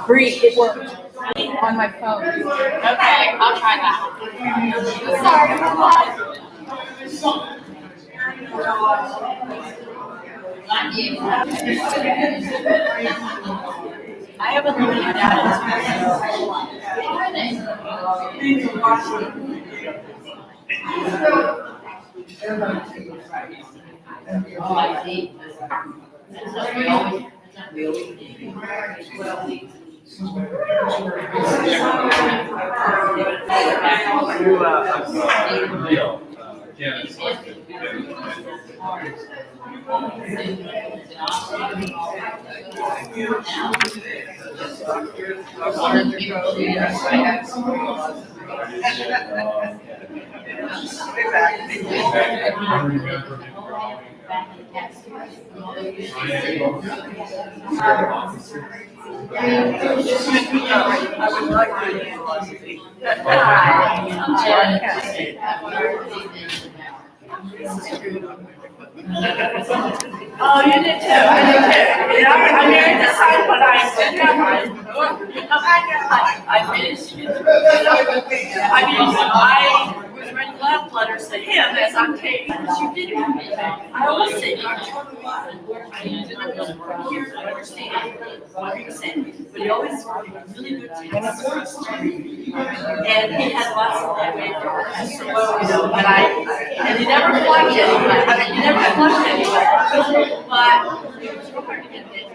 Bree, it worked on my phone. Okay, I'll try that. I have a limited data. I would like to do philosophy. Oh, you did too. I did too. I married the son, but I finished. I was writing love letters to him as I'm taking. You did. I always say, I didn't understand what he was saying, but he always really good to us. And he had lots of that way for us. So, but and he never flunked anyway. I mean, he never flunked anyway. But it was hard to get it.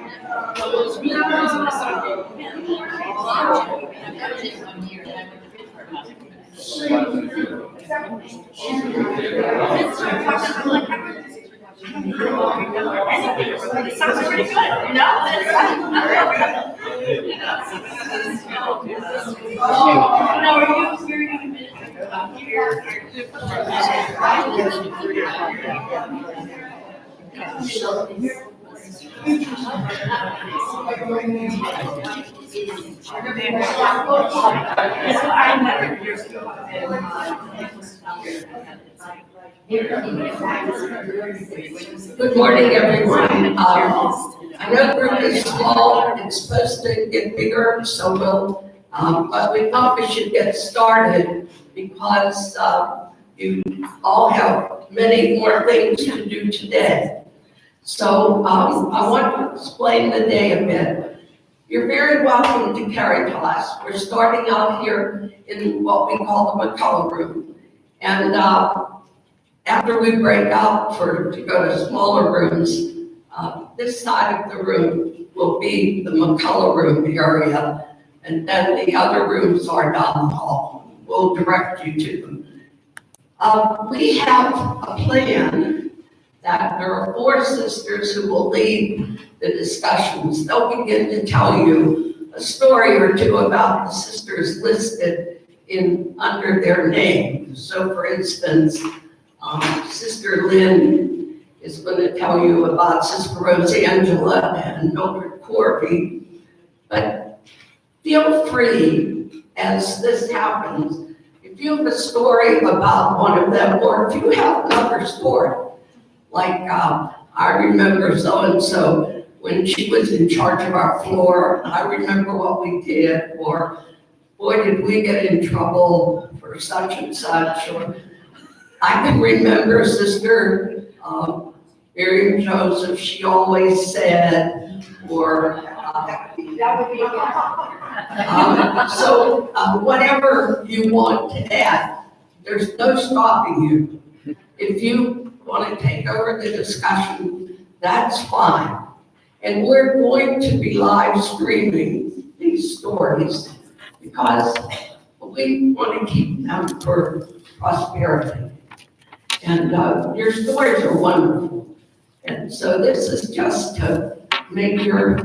It was really Christmas. It sounds pretty good, you know? Now, are you here Good morning, everyone. I know the group is small, it's supposed to get bigger, so but we thought we should get started because you all have many more things to do today. So I want to explain the day a bit. You're very welcome to Caritas. We're starting out here in what we call the McCullough room. And after we break out to go to smaller rooms, this side of the room will be the McCullough room area, and then the other rooms are down the hall. We'll direct you to them. We have a plan that there are 4 sisters who will lead the discussions. They'll begin to tell you a story or 2 about the sisters listed under their name. So for instance, Sister Lynn is going to tell you about Sister Rosangela and Mildred Corby. But feel free, as this happens, if you have a story about one of them, or if you have another story, like I remember so-and-so when she was in charge of our floor, I remember what we did, or boy, did we get in trouble for such and such, or I can remember Sister Miriam Joseph, she always said, or That would be whatever you want to add, there's no stopping you. If you want to take over the discussion, that's fine. And we're going to be live streaming these stories because we want to keep them for prosperity. And your stories are wonderful. And so this is just to make your,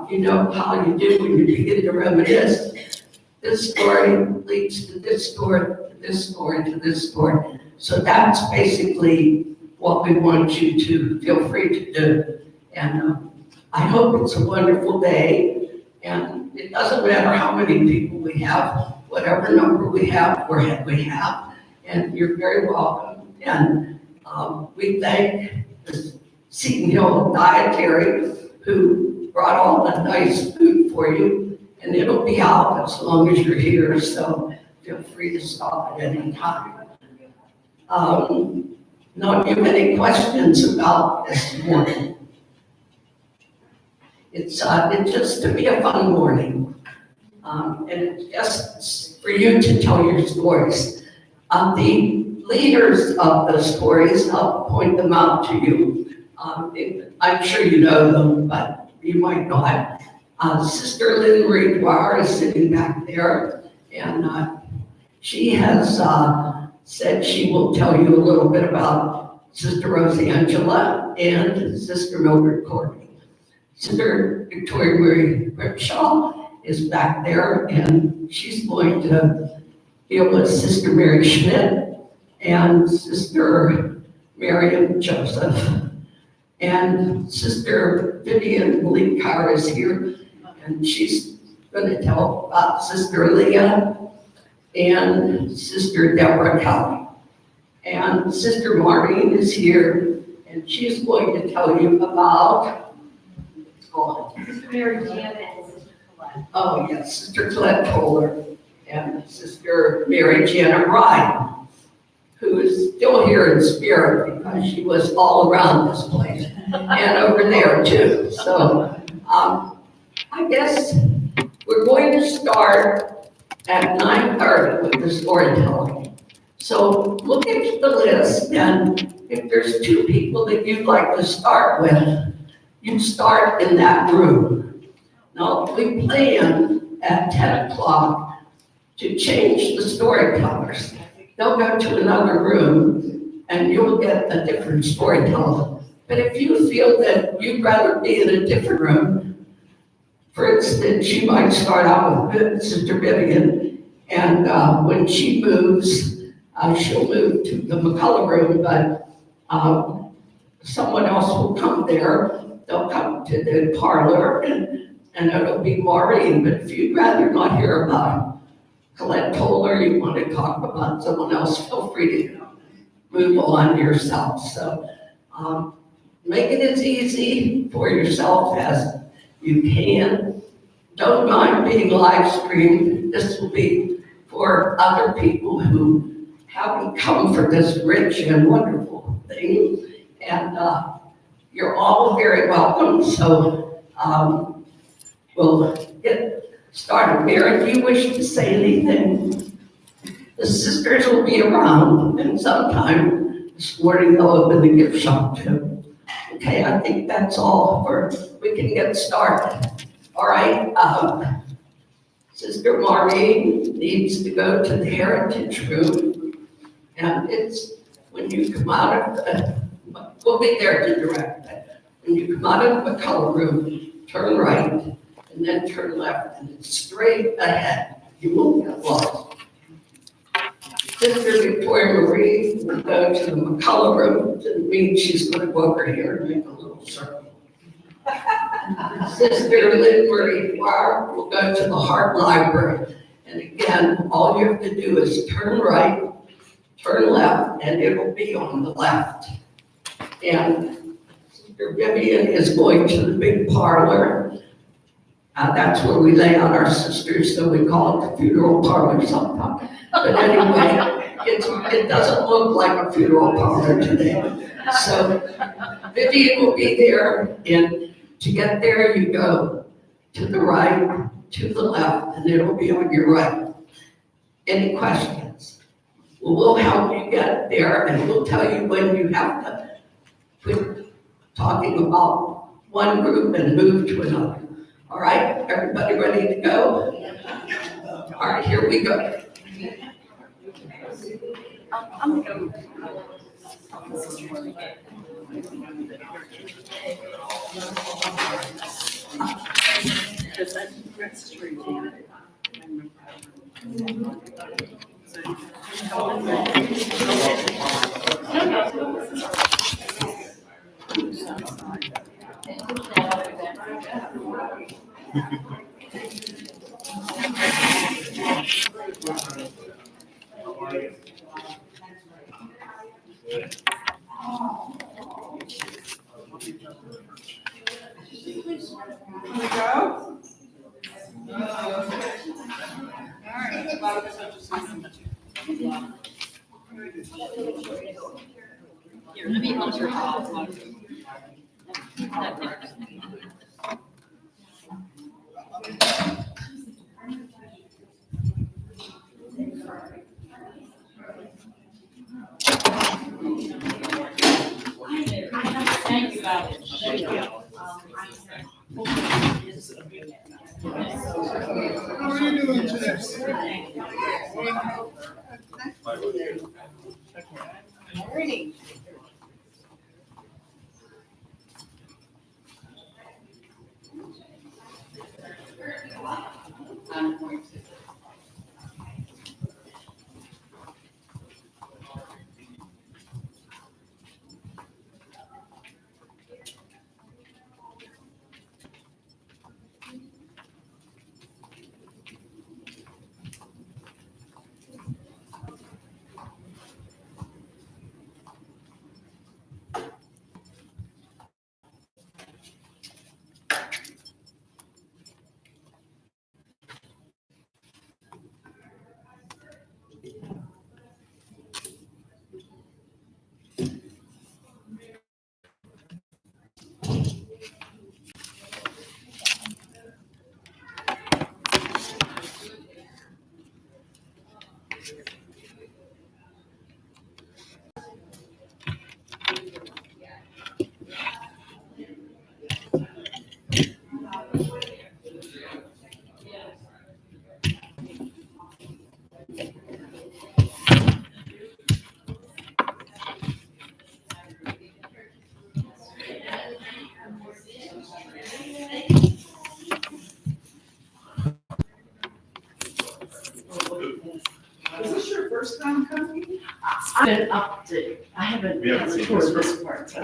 you know how you do when you begin to reminisce. This story leads to this story, to this story, to this story. So that's basically what we want you to feel free to do. And I hope it's a wonderful day. And it doesn't matter how many people we have, whatever number we have, we have. And you're very welcome. And we thank the Seton Hill Dietary who brought all the nice food for you, and it'll be out as long as you're here, so feel free to stop at any time. Now, do you have any questions about this morning? It's just to be a fun morning. And it's just for you to tell your stories. The leaders of the stories, I'll point them out to you. I'm sure you know them, but you might not. Sister Lynn Marie Dwyer is sitting back there, and she has said she will tell you a little bit about Sister Rosie Angela and Sister Mildred Courtney. Sister Victoria Marie Rickshaw is back there, and she's going to deal with Sister Mary Schmidt and Sister Miriam Joseph. And Sister Vivian Malinkar is here, and she's going to tell about Sister Leah and Sister Deborah Kelly. And Sister Maureen is here, and she's going to tell you about, Sister Mary Janet and Sister Colette. oh yes, Sister Colette Toller and Sister Mary Janet Ryan, who is still here in spirit because she was all around this place and over there too. So I guess we're going to start at 9:30 with the storytelling. So look at the list, and if there's two people that you'd like to start with, you start in that room. Now, we plan at 10 o'clock to change the storytellers. They'll go to another room and you'll get a different storyteller. But if you feel that you'd rather be in a different room, for instance, you might start out with Sister Vivian, and when she moves, she'll move to the McCullough room, but someone else will come there. They'll come to the parlor, and it'll be Maureen. But if you'd rather not hear about Colette Toller, you want to talk about someone else, feel free to move on yourself. So make it as easy for yourself as you can. Don't mind being live streamed. This will be for other people who haven't come for this rich and wonderful thing. And you're all very welcome. So we'll get started. Mary, do you wish to say anything? The sisters will be around, and sometime this morning they'll open the gift shop too. Okay, I think that's all we can get started. All right, Sister Maureen needs to go to the Heritage Room, and it's when you come out of we'll be there to direct it. When you come out of the McCullough room, turn right, and then turn left, and it's straight ahead. You won't get lost. Sister Victoria Marie will go to the McCullough room. It means she's going to go over here and make a little circle. Sister Lynn Marie Dwyer will go to the Hart Library. And again, all you have to do is turn right, turn left, and it'll be on the left. And Sister Vivian is going to the big parlor. That's where we lay out our sisters, so we call it the funeral parlor sometimes. But anyway, it doesn't look like a funeral parlor today. So Vivian will be there, and to get there, you go to the right, to the left, and it'll be on your right. Any questions? Well, we'll help you get there, and we'll tell you when you have to quit talking about one group and move to another. All right, everybody ready to go? All right, here we go. I'm going to that's true, Janet. Here, let me hold your call. Thank you, Bob. How are you doing today? Is this your first time coming? I've update. I haven't We haven't seen toured this this part, okay?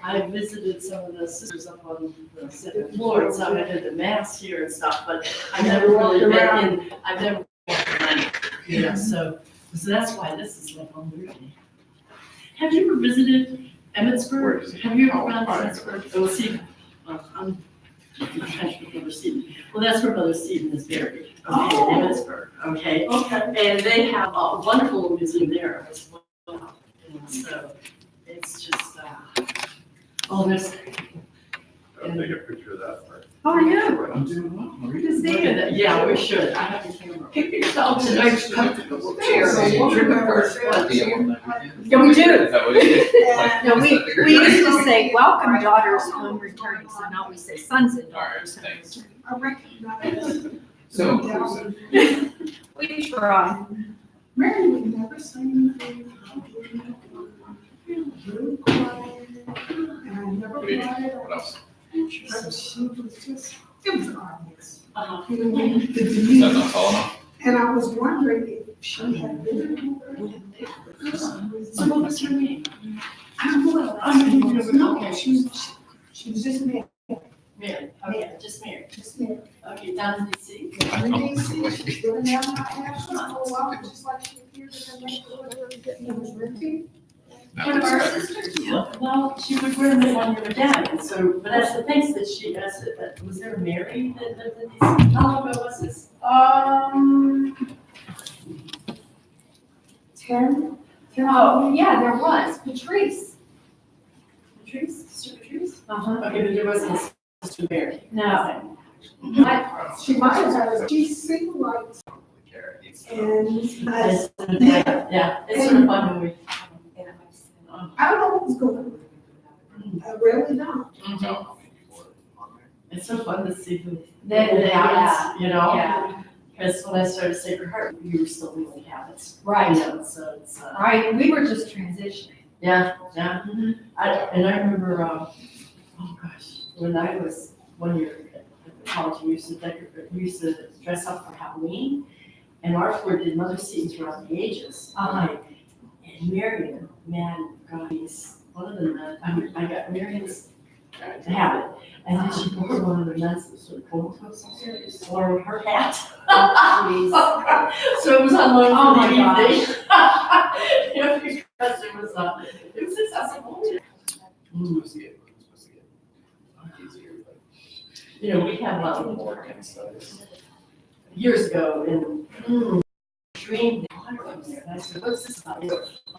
I visited some of the sisters up on the second floor, and so I did the mass here and stuff, but I've never really been in, I've never walked around, you know, so that's why this is like unreal. Have you ever visited Emmitsburg? Have you ever gone to Emmitsburg? Oh, see, I'm trying to remember Stephen. Well, that's where Mother Stephen is buried, okay, in Emmitsburg, okay? Okay. And they have a wonderful museum there as well. And so it's just, oh, there's. I'll take a picture of that. Oh, yeah. I'm doing well. Good to see you. Yeah, we should. I have the camera. Pick yourself a nice comfortable chair. So and what you're the about first our one. Yeah, we do. No, we used to say welcome daughters home returning, so now we say sons and daughters. home Thanks. returning. I recognize. So, We try. Mary would never say anything. Very quiet. And I never cried. what else? But she was just, it was obvious. Uh-huh. You know, the Is that demeanor. not tall enough? And I was wondering if she had been for some reason. So what was her name? I don't know. She was just married. Mary. Okay, just Mary. Just married. Okay, down in DC. And then she didn't have my passion for a while, just like she appeared in the neighborhood. It was renting. One of our sisters. Well, she was wearing the one you were down, and so, but that's the thing that she, was there Mary that lived in DC? How long ago was this? 10. Oh, yeah, there was, Patrice. Patrice? Sister Patrice? Uh-huh. Okay, but there wasn't Sister Mary. No. She might have had, she's single like, and Yeah, it's sort of fun when we. I don't know what was going on. I really don't. It's so fun to see who That- it yeah. happens, you know? Yeah, Because when I started Sacred Heart, you were still doing habits. right, You know, so it's, right, we were just transitioning. yeah. And I remember, oh gosh, when I was 1 year at college, we used to dress up for Halloween. And our floor did Mother Seaton's around the ages. Uh-huh. And Marion, man, God, he's one of the men, I got Marion's habit. And then she wore one of the nuns that sort of comatose, wore her hat. So it was on like Oh my the evening. You know, because it was accessible. you know, we have, years ago, and stream, and I said, what's this about?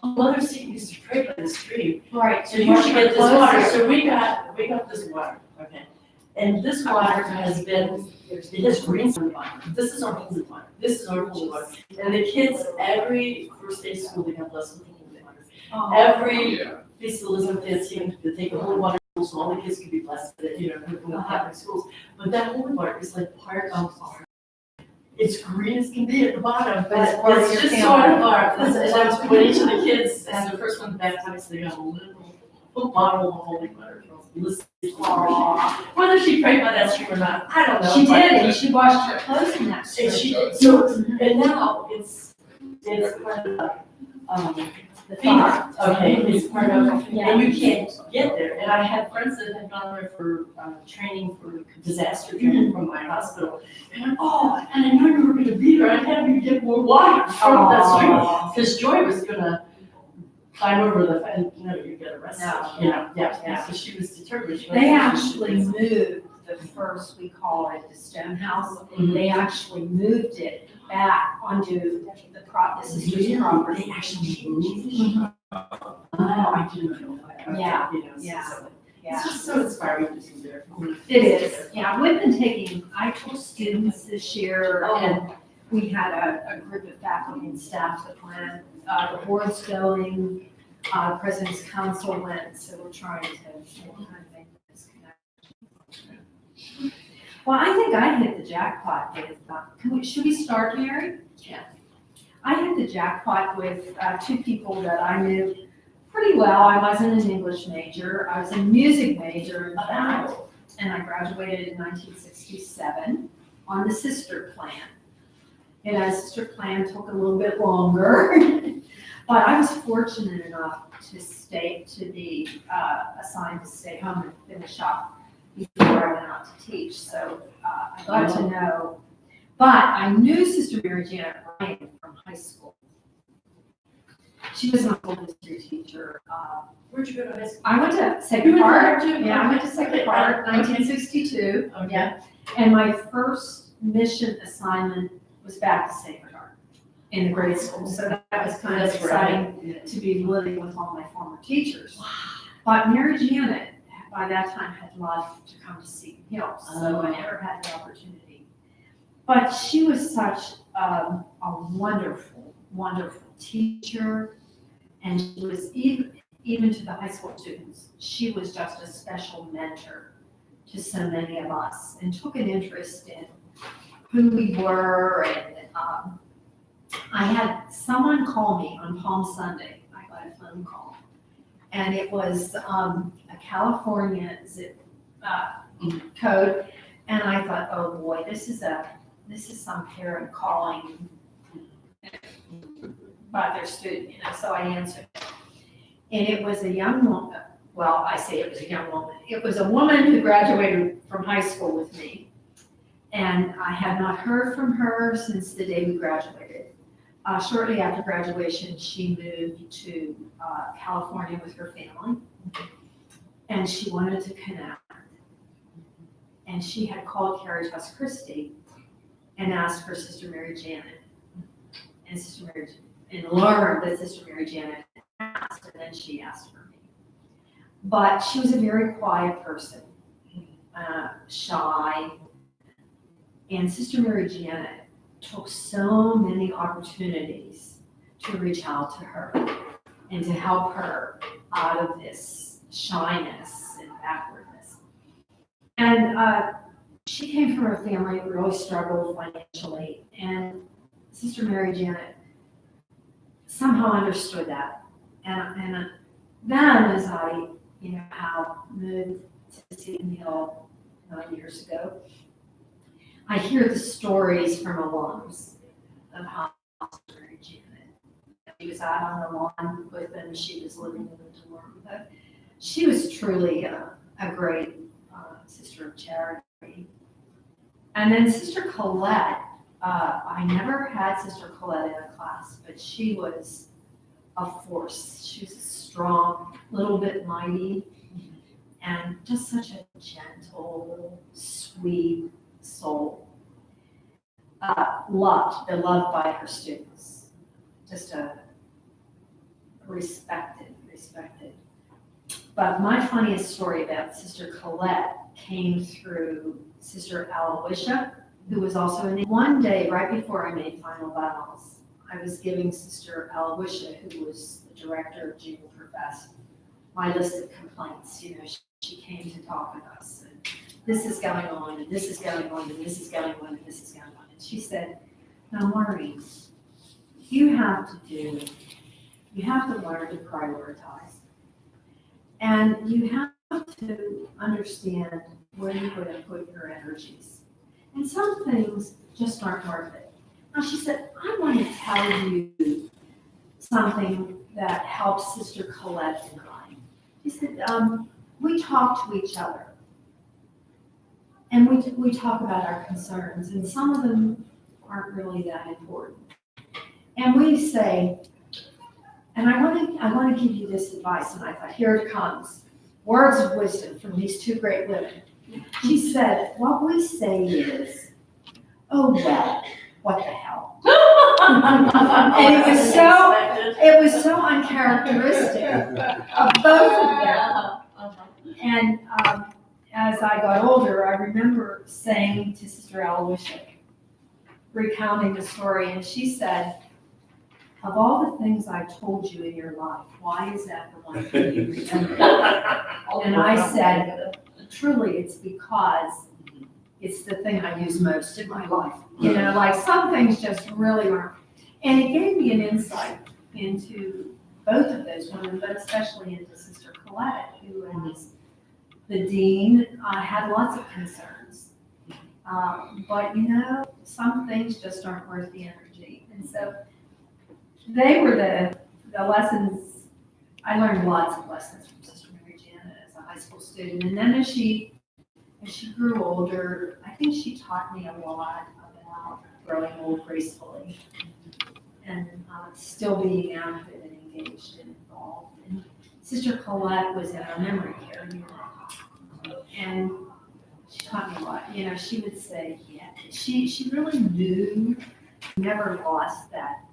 Oh, Mother Seton used to pray by the stream. Right. So you should get this water, so we got this water, okay? And this water has been, it has greens in the bottom. This is our holy water, this is our holy water. And the kids, every first day of school, they have lessons with holy water. Every feast of Elizabeth, they seem to take a holy water, so all the kids can be blessed, you know, from the Catholic schools. But that holy water is like part of our, it's green as can be at the bottom, but That's part of it's your just family. sort of our, and that's when each of the kids, as the first one baptized, they got a little bottle of holy water. Whether she prayed by that stream or not, I don't know. She but- did, and she washed her clothes in that And stream. she did, so, and now it's part of, the FEMA, okay, it's part of, and you can't get there. And I had friends that had gone there for, training for disaster training from my hospital. And I'm, oh, and I knew you were gonna be there, I had you get more water from that stream. Aw. Because Joy was gonna climb over the fence, no, you get arrested, No. you know, yeah, so she was determined. She They wasn't- actually moved the first, we call it the stone house, Mhm. they actually moved it back onto the sister's property. They actually moved. Oh, I didn't know that. Okay, Yeah, you know, so- yeah. so Yeah, It's just so inspiring to see there. it is. Yeah, we've been taking, I told students this year, and we had a group of faculty and staff that went, the board's going, President's Council went, so we're trying to make this connection. Well, I think I hit the jackpot with, should we start, Mary? Yeah. I hit the jackpot with two people that I knew pretty well. I wasn't an English major, I was a music major in fact, and I graduated in 1967 on the sister plan. And our sister plan took a little bit longer, but I was fortunate enough to be assigned to stay home and finish up before I went out to teach. So I got to know, but I knew Sister Mary Janet Ryan from high school. She was an old history teacher. Where'd you go to high school? I went to You Sacred went Heart. there too? Yeah, I went to Sacred Heart, Okay. 1962. Okay. Yeah. And my first mission assignment was back to Sacred Heart in the grade school. So that was kind of That's right. exciting to be living with all my former teachers. But Mary Janet, by that time, had left to come to Seton Hill, so I never had the opportunity. But she was such a wonderful, wonderful teacher, and she was even to the high school students, she was just a special mentor to so many of us, and took an interest in who we were. And I had someone call me on Palm Sunday. I got a phone call, and it was a California zip code, and I thought, oh boy, this is some parent calling by their student, so I answered. And it was a young woman, well, I say it was a young woman, it was a woman who graduated from high school with me. And I had not heard from her since the day we graduated. Shortly after graduation, she moved to California with her family. And she wanted to connect. And she had called Caritas Christi and asked for Sister Mary Janet. And learned that Sister Mary Janet asked, and then she asked for me. But she was a very quiet person, shy. And Sister Mary Janet took so many opportunities to reach out to her and to help her out of this shyness and backwardness. And she came from a family that really struggled financially, and Sister Mary Janet somehow understood that. And then as I, have moved to Seton Hill 9 years ago, I hear the stories from alums of how Sister Mary Janet, she was out on the lawn with them, she was living in the dorm, but she was truly a great sister of charity. And then Sister Colette, I never had Sister Colette in a class, but she was a force. She was strong, a little bit mighty, and just such a gentle, sweet soul. Beloved by her students. Just a respected. But my funniest story about Sister Colette came through Sister Aloysia, who was also in. One day, right before I made final vows, I was giving Sister Aloysia, who was the director of Junior Profess, my list of complaints. You know, she came to talk with us, and this is going on, and this is going on, and this is going on, and this is going on. And she said, "Now, Maureen, you have to learn to prioritize. And you have to understand where you're going to put your energies. And some things just aren't worth it." Now, she said, "I want to tell you something that helps Sister Colette and I." She said, "We talk to each other. And we talk about our concerns, and some of them aren't really that important. And we say, and I want to give you this advice," and I thought, here it comes. Words of wisdom from these two great women. She said, "What we say is, oh, well, what the hell?" And it was so uncharacteristic of both of them. And as I got older, I remember saying to Sister Aloysia, recounting the story, and she said, "Of all the things I told you in your life, why is that the one that you remember?" And I said, "Truly, it's because it's the thing I use most in my life. You know, like some things just really aren't." And it gave me an insight into both of those women, but especially into Sister Colette, who was the dean, had lots of concerns. But you know, some things just aren't worth the energy. And so they were the lessons. I learned lots of lessons from Sister Mary Janet as a high school student. And then as she grew older, I think she taught me a lot about growing old gracefully and still being active and engaged and involved. And Sister Colette was in our memory care unit. And she taught me a lot. You know, she would say, yeah, she really knew, never lost that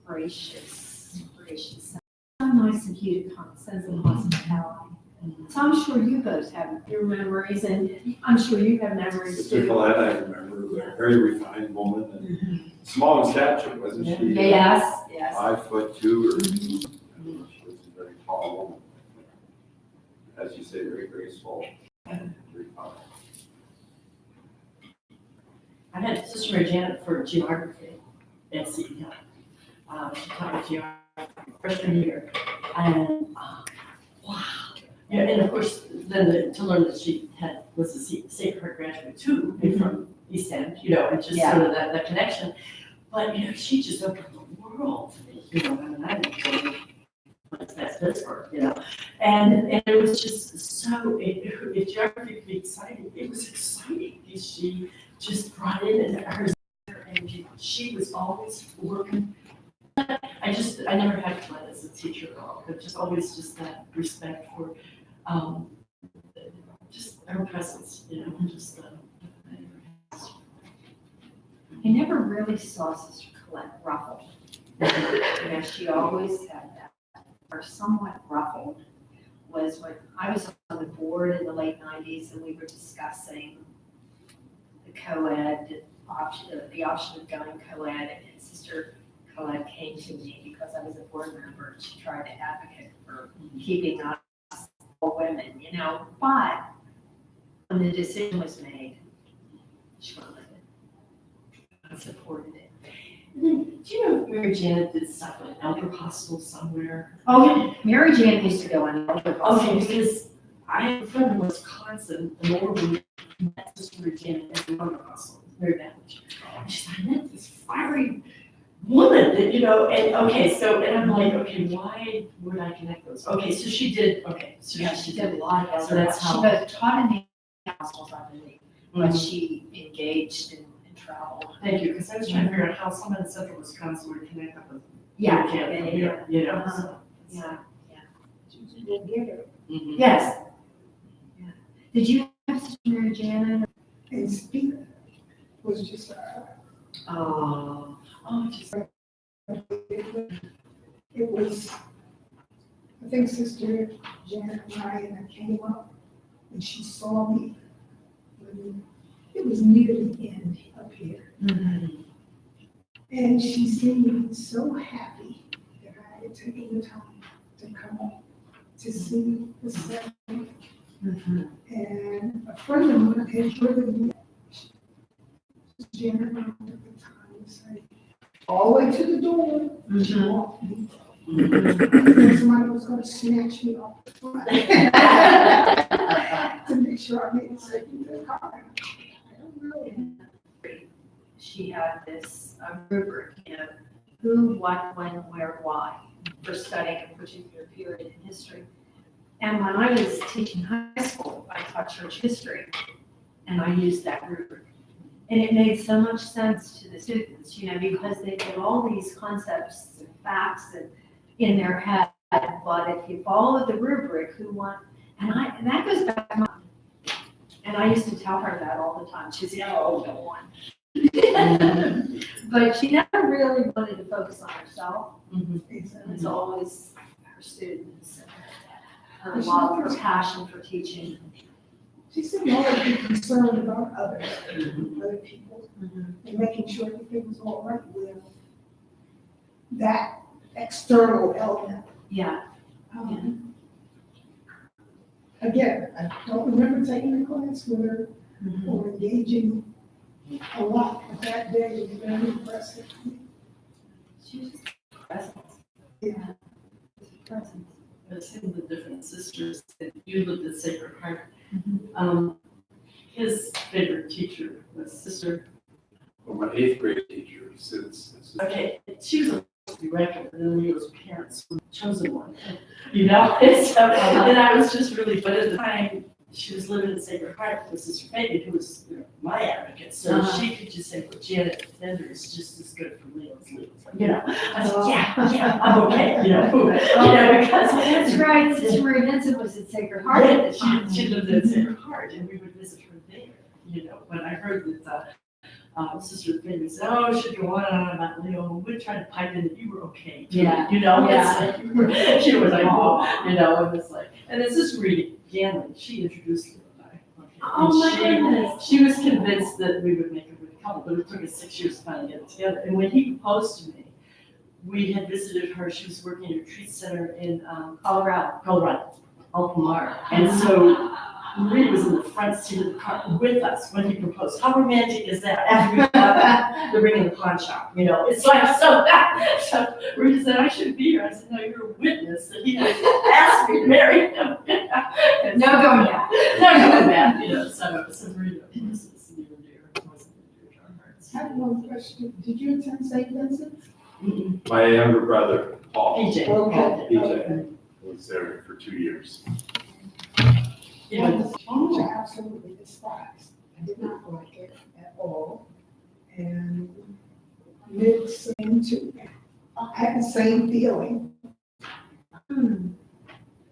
gracious. So nice of you to come, sense of hospitality. So I'm sure you both have your memories, and I'm sure you have memories Sister too. Colette, I remember, was a very refined woman and small in stature, wasn't she? Yes. 5'2" or she was a very tall woman. As you say, very graceful and refined. I had Sister Mary Janet for geography at CEI. She taught me geography freshman year, and wow. Yeah, and of course, then to learn that she was a Sacred Heart graduate too, from East End, you know, and just sort of that connection. But you know, she just opened the world to me, you know. I mean, I didn't go that's Pittsburgh, you know, and it was just so. If geography could be exciting, it was exciting because she just brought in her, and she was always working. I never had Colette as a teacher at all, but just always just that respect for, just her presence, you know, and just I never really saw Sister Colette ruffled. You know, she always had that, or somewhat ruffled, was when I was on the board in the late 90s and we were discussing the co-ed option, the option of going co-ed, and Sister Colette came to me because I was a board member, and she tried to advocate for keeping us all women, you know, but when the decision was made, she went with it. I supported it. And then, do you know if Mary Janet did stuff at Elder Hostel somewhere? Oh, Mary Janet used to go on elder Okay, because I have a friend in Wisconsin, and they were met Sister Mary Janet at the Elder Hostel, Mary Bethany. And she said, I met this fiery woman that, you know, and okay, so, and I'm like, okay, why would I connect those? Okay, so she did, okay, so Yeah, she did a lot of elder. So that's She how- both taught in the households, I believe, but Mhm. she engaged in travel. Thank you, because I was trying to figure out how someone in central Wisconsin would connect up with Yeah, Mary Janet from here, you know, so. Yeah. Mhm. Yes. Did you have Sister Mary Janet? And speaker was just, Oh, just. it was, I think Sister Janet Ryan came up and she saw me. When it was near the end up here. And she seemed so happy that I had taken the time to come up to see the ceremony. And a friend of mine had driven me, Janet Ryan at the time, to say, all the way to the door, she walked me. Somebody was gonna snatch me off the front to make sure I made it safe in the car. I don't know. She had this rubric, who, what, when, where, why, for studying a particular period in history. And when I was teaching high school, I taught church history, and I used that rubric. And it made so much sense to the students, because they get all these concepts and facts in their head, but if you follow the rubric, who, what, and that goes back to and I used to tell her that all the time. She'd say, oh, go on. But she never really wanted to focus on herself. It's always her students, her love, her passion for teaching. She seemed always be concerned about others, other people, and making sure everything was all right with that external element. Yeah. Again, I don't remember taking a class with her or engaging a lot, but that day was very impressive. She was just present. Yeah. Present. I've seen the different sisters that you lived at Sacred Heart. His favorite teacher was Sister. Well, my 8th grade teacher since. Okay, she was a director, and then we as parents were the chosen one. And so, and I was just really, but at the time, she was living in Sacred Heart with Sister Fabian, who was my advocate. So she could just say, well, Janet Fender is just as good for Leo as Leo. I said, yeah, I'm okay, because. That's right, Sister Marie Vincent was at Sacred Heart at the time. She lived at Sacred Heart, and we would visit her there, when I heard that, Sister Fabian said, oh, should go on and on about Leo, and we'd try to pipe in that you were okay, too. Yeah. It's like, she was like, whoa, and it's like, and then Sister Marie Ganley, she introduced Leo and I. Okay. Oh, my goodness. She was convinced that we would make a good couple, but it took us 6 years to finally get it together. And when he proposed to me, we had visited her, she was working at a retreat center in Colorado, Alpamar. And so Marie was in the front seat of the car with us when he proposed. How romantic is that? After we got back, they're bringing the pawn shop, It's like, so Marie said, I shouldn't be here. I said, no, you're a witness that he has asked me to marry him. No going back. No going back, so Marie, of course, it's near and dear, wasn't near to our hearts. I have one question. Did you attend St. Vincent's? My younger brother, Paul, PJ. PJ, was there for 2 years. Yeah. Which I absolutely despised. I did not like it at all. And mixed into, I had the same feeling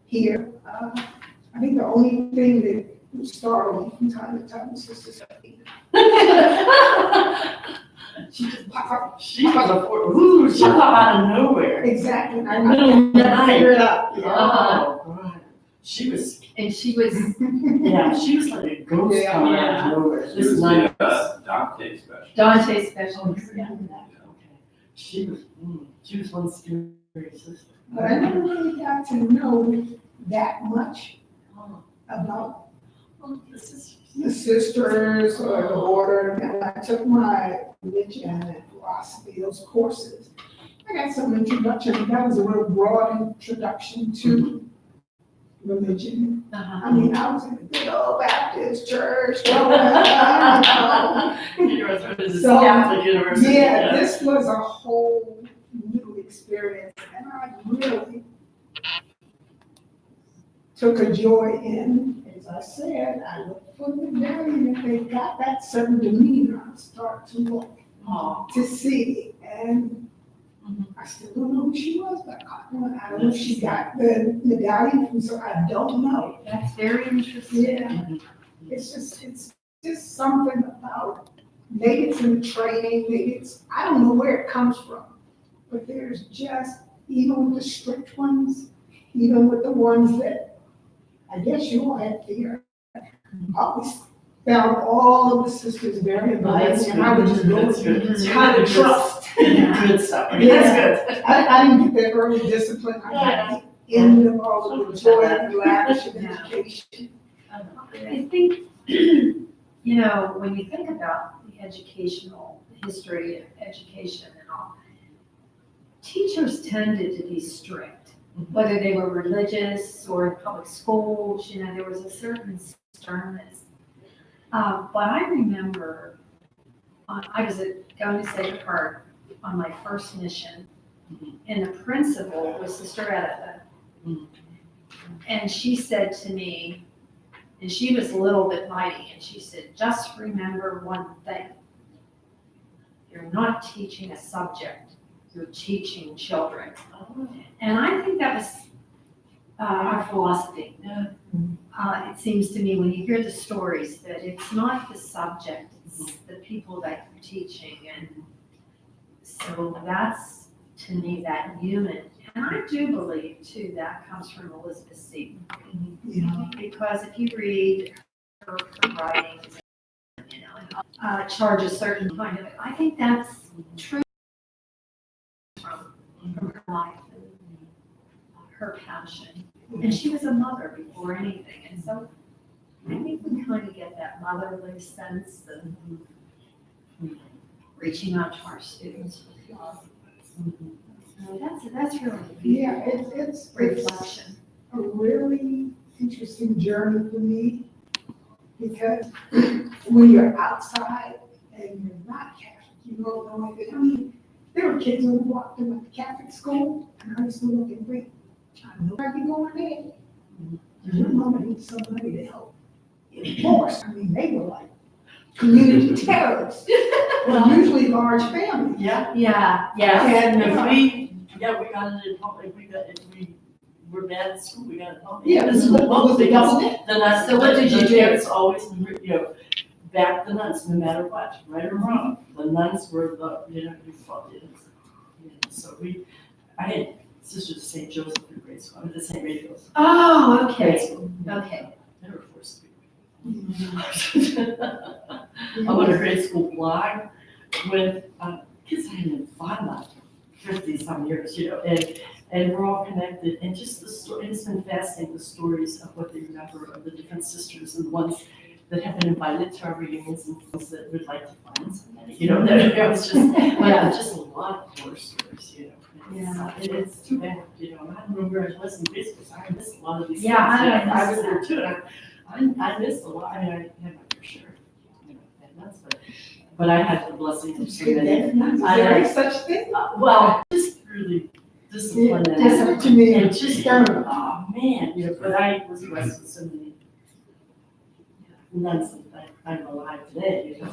here. I think the only thing that would startle me from time to time was Sister Sophia. She just popped up. She was she popped out of nowhere. Exactly. I Middle of the night. figure it out. Oh, God. She was, She was she was like a ghost Yeah. coming out of nowhere. She This was night. the Dante special. Dante's specialist. Yeah. Okay. She was one scary sister. But I never really got to know that much about This is. the sisters or the order. And I took my religion and philosophy, those courses. I got some introduction. That was a real broad introduction to religion. I mean, I was in a good old Baptist church. growing up. So, Catholic University. Yeah, this was a whole new experience, and I really took a joy in, as I said, I look for the day that they got that certain demeanor, I start to look, to see, and I still don't know who she was, but I don't know if she got the medallion from, so I don't know. That's very interesting. Yeah, it's just something about, maybe it's in the training, maybe it's, I don't know where it comes from. But there's just, even with the strict ones, even with the ones that, I guess you all had fear, I always found all of the sisters very inviting, and I would just go with kind of trust. Good stuff. Yeah. That's good. I didn't get that early discipline, I got the end of all of the joy and lavish of Yeah. education. I think, you know, when you think about the educational history of education and all, teachers tended to be strict, whether they were religious or in public schools, you know, there was a certain sternness. But I remember, I was going to Sacred Heart on my first mission, and the principal was Sister Editha. And she said to me, and she was a little bit mighty, and she said, just remember one thing. You're not teaching a subject, you're teaching children. And I think that was our philosophy. Yeah. It seems to me when you hear the stories that it's not the subject, it's the people that you're teaching. And so that's, to me, that human. And I do believe, too, that comes from Elizabeth Seton. Yeah. Because if you read her writings, you know, charge a certain kind of, I think that's true from her life and her passion. And she was a mother before anything, and so I think we kind of get that motherly sense of reaching out to our students with love. That's really Yeah, it's reflection. a really interesting journey for me, because when you're outside and you're not Catholic, you don't know anything. I mean, there were kids who walked in the Catholic school, and I used to look and think, I know where you're going there. Your mama needs somebody to help enforce. I mean, they were like community terrorists. Well, usually large families. Yeah. Yeah, And And, if we got it in public, if we were bad at school, we got it in public. Yeah, This is what was the because government? the nuns, So what did you the do? parents always, back the nuns, no matter what, right or wrong. The nuns were you fought it. So I had sisters at St. Joseph in grade school, I went to St. Rachel's. Oh, Grade okay, school. okay. They were forced to be. I went to grade school blog with kids I hadn't fought about 50-some years, and we're all connected. And just the story, it's been fascinating, the stories of what they remember of the different sisters and the ones that have been invited to our reunions and ones that would like to find somebody, that was just a lot of horror stories, Yeah. It's too bad, I don't remember where I was in grade school, so I missed a lot of these things. Yeah, I I was there missed too, and I missed a lot, I had my fair share, and that's, but I had the blessing of so many. Is there any such thing? Well, just really disciplined and, Discipline to me. and just, oh man, but I was blessed with so many nuns that I'm alive today, and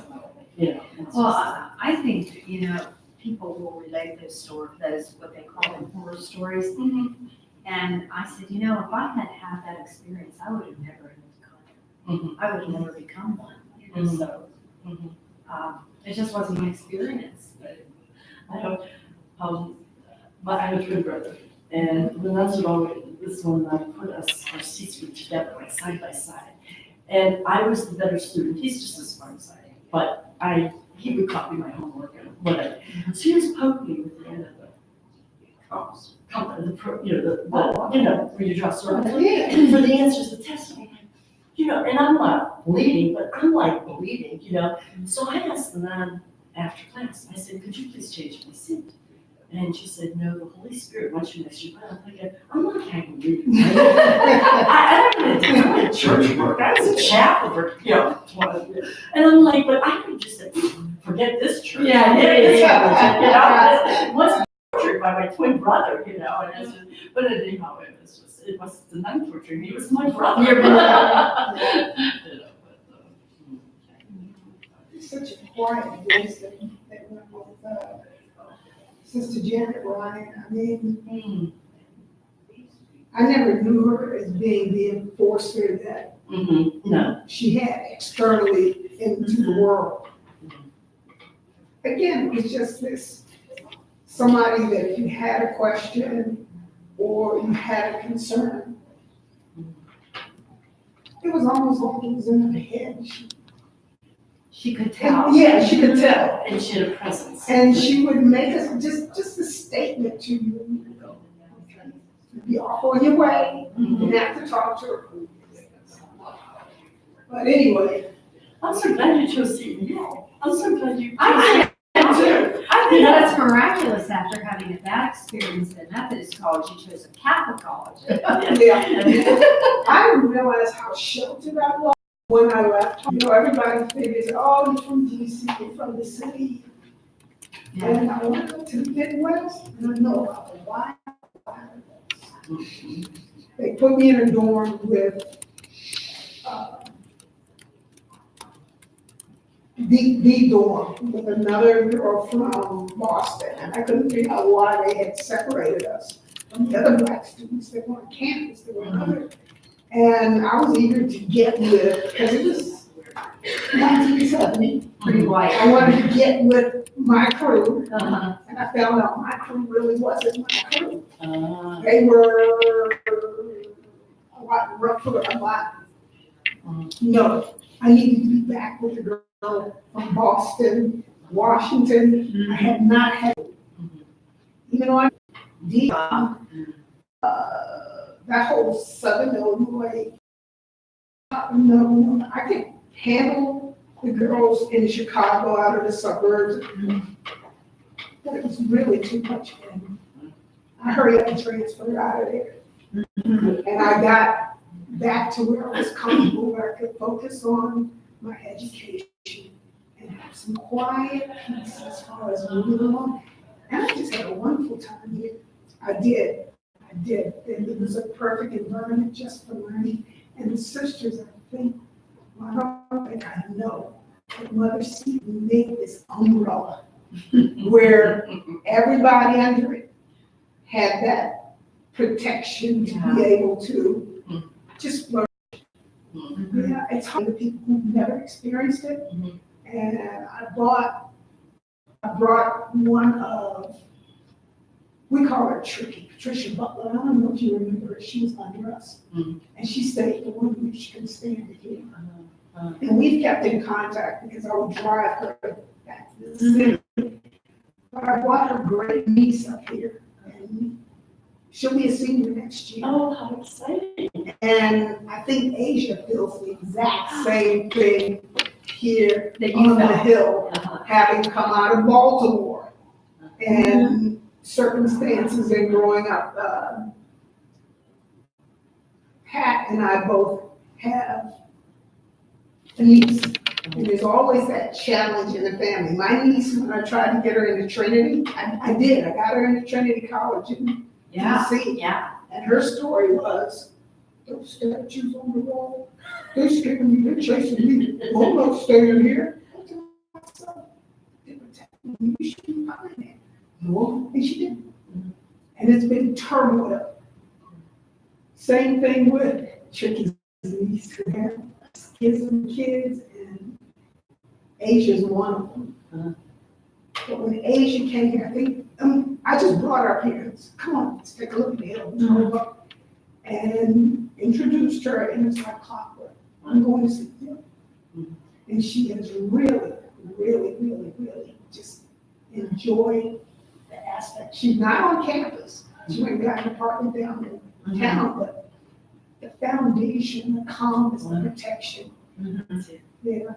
it's Well, just- I think, people will relate those stories, those, what they call them horror stories. And I said, if I had had that experience, I would have never become, I would have never become one, so. It just wasn't my experience, but. I don't, but I have a twin brother, and the nuns would always, this one night, put us, our seats were together, like side by side. And I was the better student, he's just as smart as I am, but he would copy my homework and whatever. So he was poking me with the end of the compass, where you draw circles. Yeah. For the answers to the test, I'm like, and I'm not bleeding, but I'm like bleeding, So I asked the nun after class, I said, could you please change my seat? And she said, no, the Holy Spirit wants you next to you. I'm thinking, I'm not hanging reading. I don't do church work. I was a chapel for, 20 years. And I'm like, but I could just say, forget this church. Yeah. It was tortured by my twin brother, and it's just, but anyhow, it was the nun torturing me. It was my brother. Your Such a quiet voice that went with Sister Janet Ryan, I mean, Mm. I never knew her as being the enforcer that No. she had externally into the world. Again, it's just this, somebody that if you had a question or you had a concern, it was almost like it was in her head. She could tell. Yeah, she could tell. And she had a presence. And she would make us just a statement to you. Be off on your way, you didn't have to talk to her. But anyway. I'm so glad you chose Seton Hill. I'm so glad you chose. I think Yeah. that's miraculous after having a bad experience at Methodist college, you chose a Catholic college. Yeah. I didn't realize how sheltered I was when I left. You know, everybody figures, oh, you're from DC, you're from the city. And I went to the Midwest, and I know about the wild. They put me in a dorm with the dorm with another girl from Boston, and I couldn't figure out why they had separated us from the other Black students that were on campus, that were other. And I was eager to get with, because it was 1970. Pretty white. I wanted to get with my crew, Uh-huh. and I found out my crew really wasn't my crew. Ah. They were a lot rougher, a lot. No, I needed to be back with the girl from Boston, Washington. I had not had, even though I did, that whole Southern Illinois. No, I could handle the girls in Chicago out of the suburbs. But it was really too much for me. I hurried up and transferred out of there. And I got back to where I was comfortable, where I could focus on my education and have some quiet peace as far as moving along. And I just had a wonderful time here. I did. And it was a perfect environment just for learning. And the sisters, I think, well, I don't think I know, but Mother Seton made this umbrella where everybody under it had that protection to be able to just flourish. Yeah, it's hard for people who've never experienced it. And I brought one of, we call her Tricky, Patricia Butler. I don't know if you remember her. She was under us. And she stayed for 1 week. She couldn't stand it here. And we've kept in contact because I would drive her back to the city. But I brought her great niece up here. And she'll be a senior next year. Oh, how exciting. And I think Asia feels the exact same thing here That you on the felt. hill, Uh-huh. having come out of Baltimore. And circumstances in growing up. Pat and I both have a niece. And there's always that challenge in the family. My niece, when I tried to get her into Trinity, I did. I got her into Trinity College in Yeah, DC. yeah. And her story was, those statues on the wall, they're skipping me, they're chasing me. I'm not staying here. I told myself, they were telling me you should be fine there. No, and she didn't. And it's been turmoil. Same thing with Tricky's niece, who have kids, and Asia's one of them. But when Asia came here, I think, I just brought her up here. Come on, let's take a look at the hill. And introduced her, and it's like clockwork. I'm going to see you. And she has really, really, really, really just enjoyed the aspect. She's not on campus. She went and got an apartment down in town, but the foundation, the calmness, the protection. Yeah.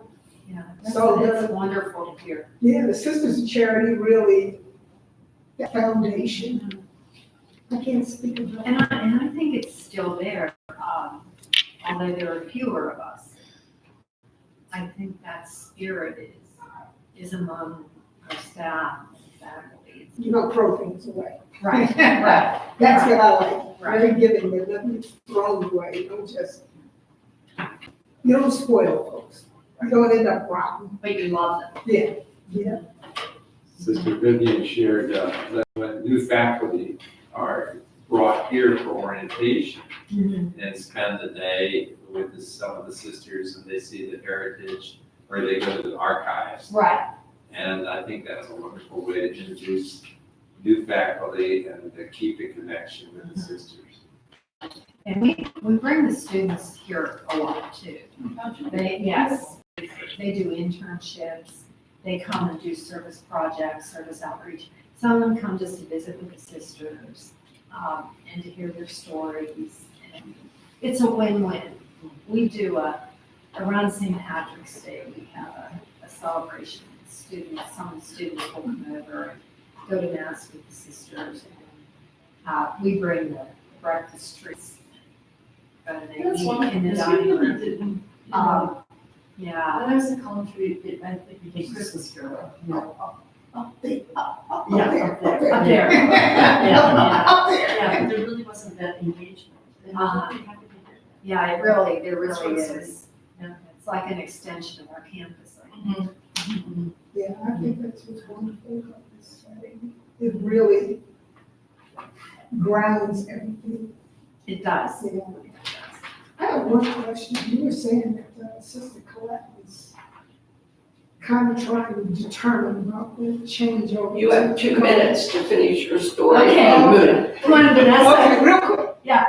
Yeah, So that's wonderful to hear. Yeah, the Sisters of Charity really, the foundation. I can't speak of that. And I think it's still there, although there are fewer of us. I think that spirit is among our staff and faculty. You don't throw things away. Right, right. That's what I like. Right. Very giving, but nothing thrown away. You don't spoil folks. You don't end up rotten. But you love them. Yeah, yeah. Sister Vivian shared that when new faculty are brought here for orientation and spend the day with some of the sisters and they see the heritage, or they go to the archives. Right. And I think that's a wonderful way to introduce new faculty and to keep the connection with the sisters. And we bring the students here a lot too. Yes, they do internships, they come and do service projects, service outreach. Some of them come just to visit with the sisters, and to hear their stories. And it's a win-win. We do around St. Patrick's Day, we have a celebration. Some of the students will come over and go to mass with the sisters. And we bring the breakfast treats. That's In the wonderful, because we dining really room. didn't, Yeah. when I was in college, I think we did Christmas Carol. Up there. Yeah, up there. Up there. Up there. Yeah, but there really wasn't that engagement. And I think we have to be there. Yeah, there really That's is. Yeah. It's like an extension of our campus. I think. Yeah, I think that's what's wonderful about this setting. It really grounds everything. It does. Yeah. I have one question. You were saying that Sister Colette was kind of trying to determine about the changeover. You have 2 minutes to finish your story. Okay. on Moon. Come on, Vanessa. Okay, real quick. Yeah.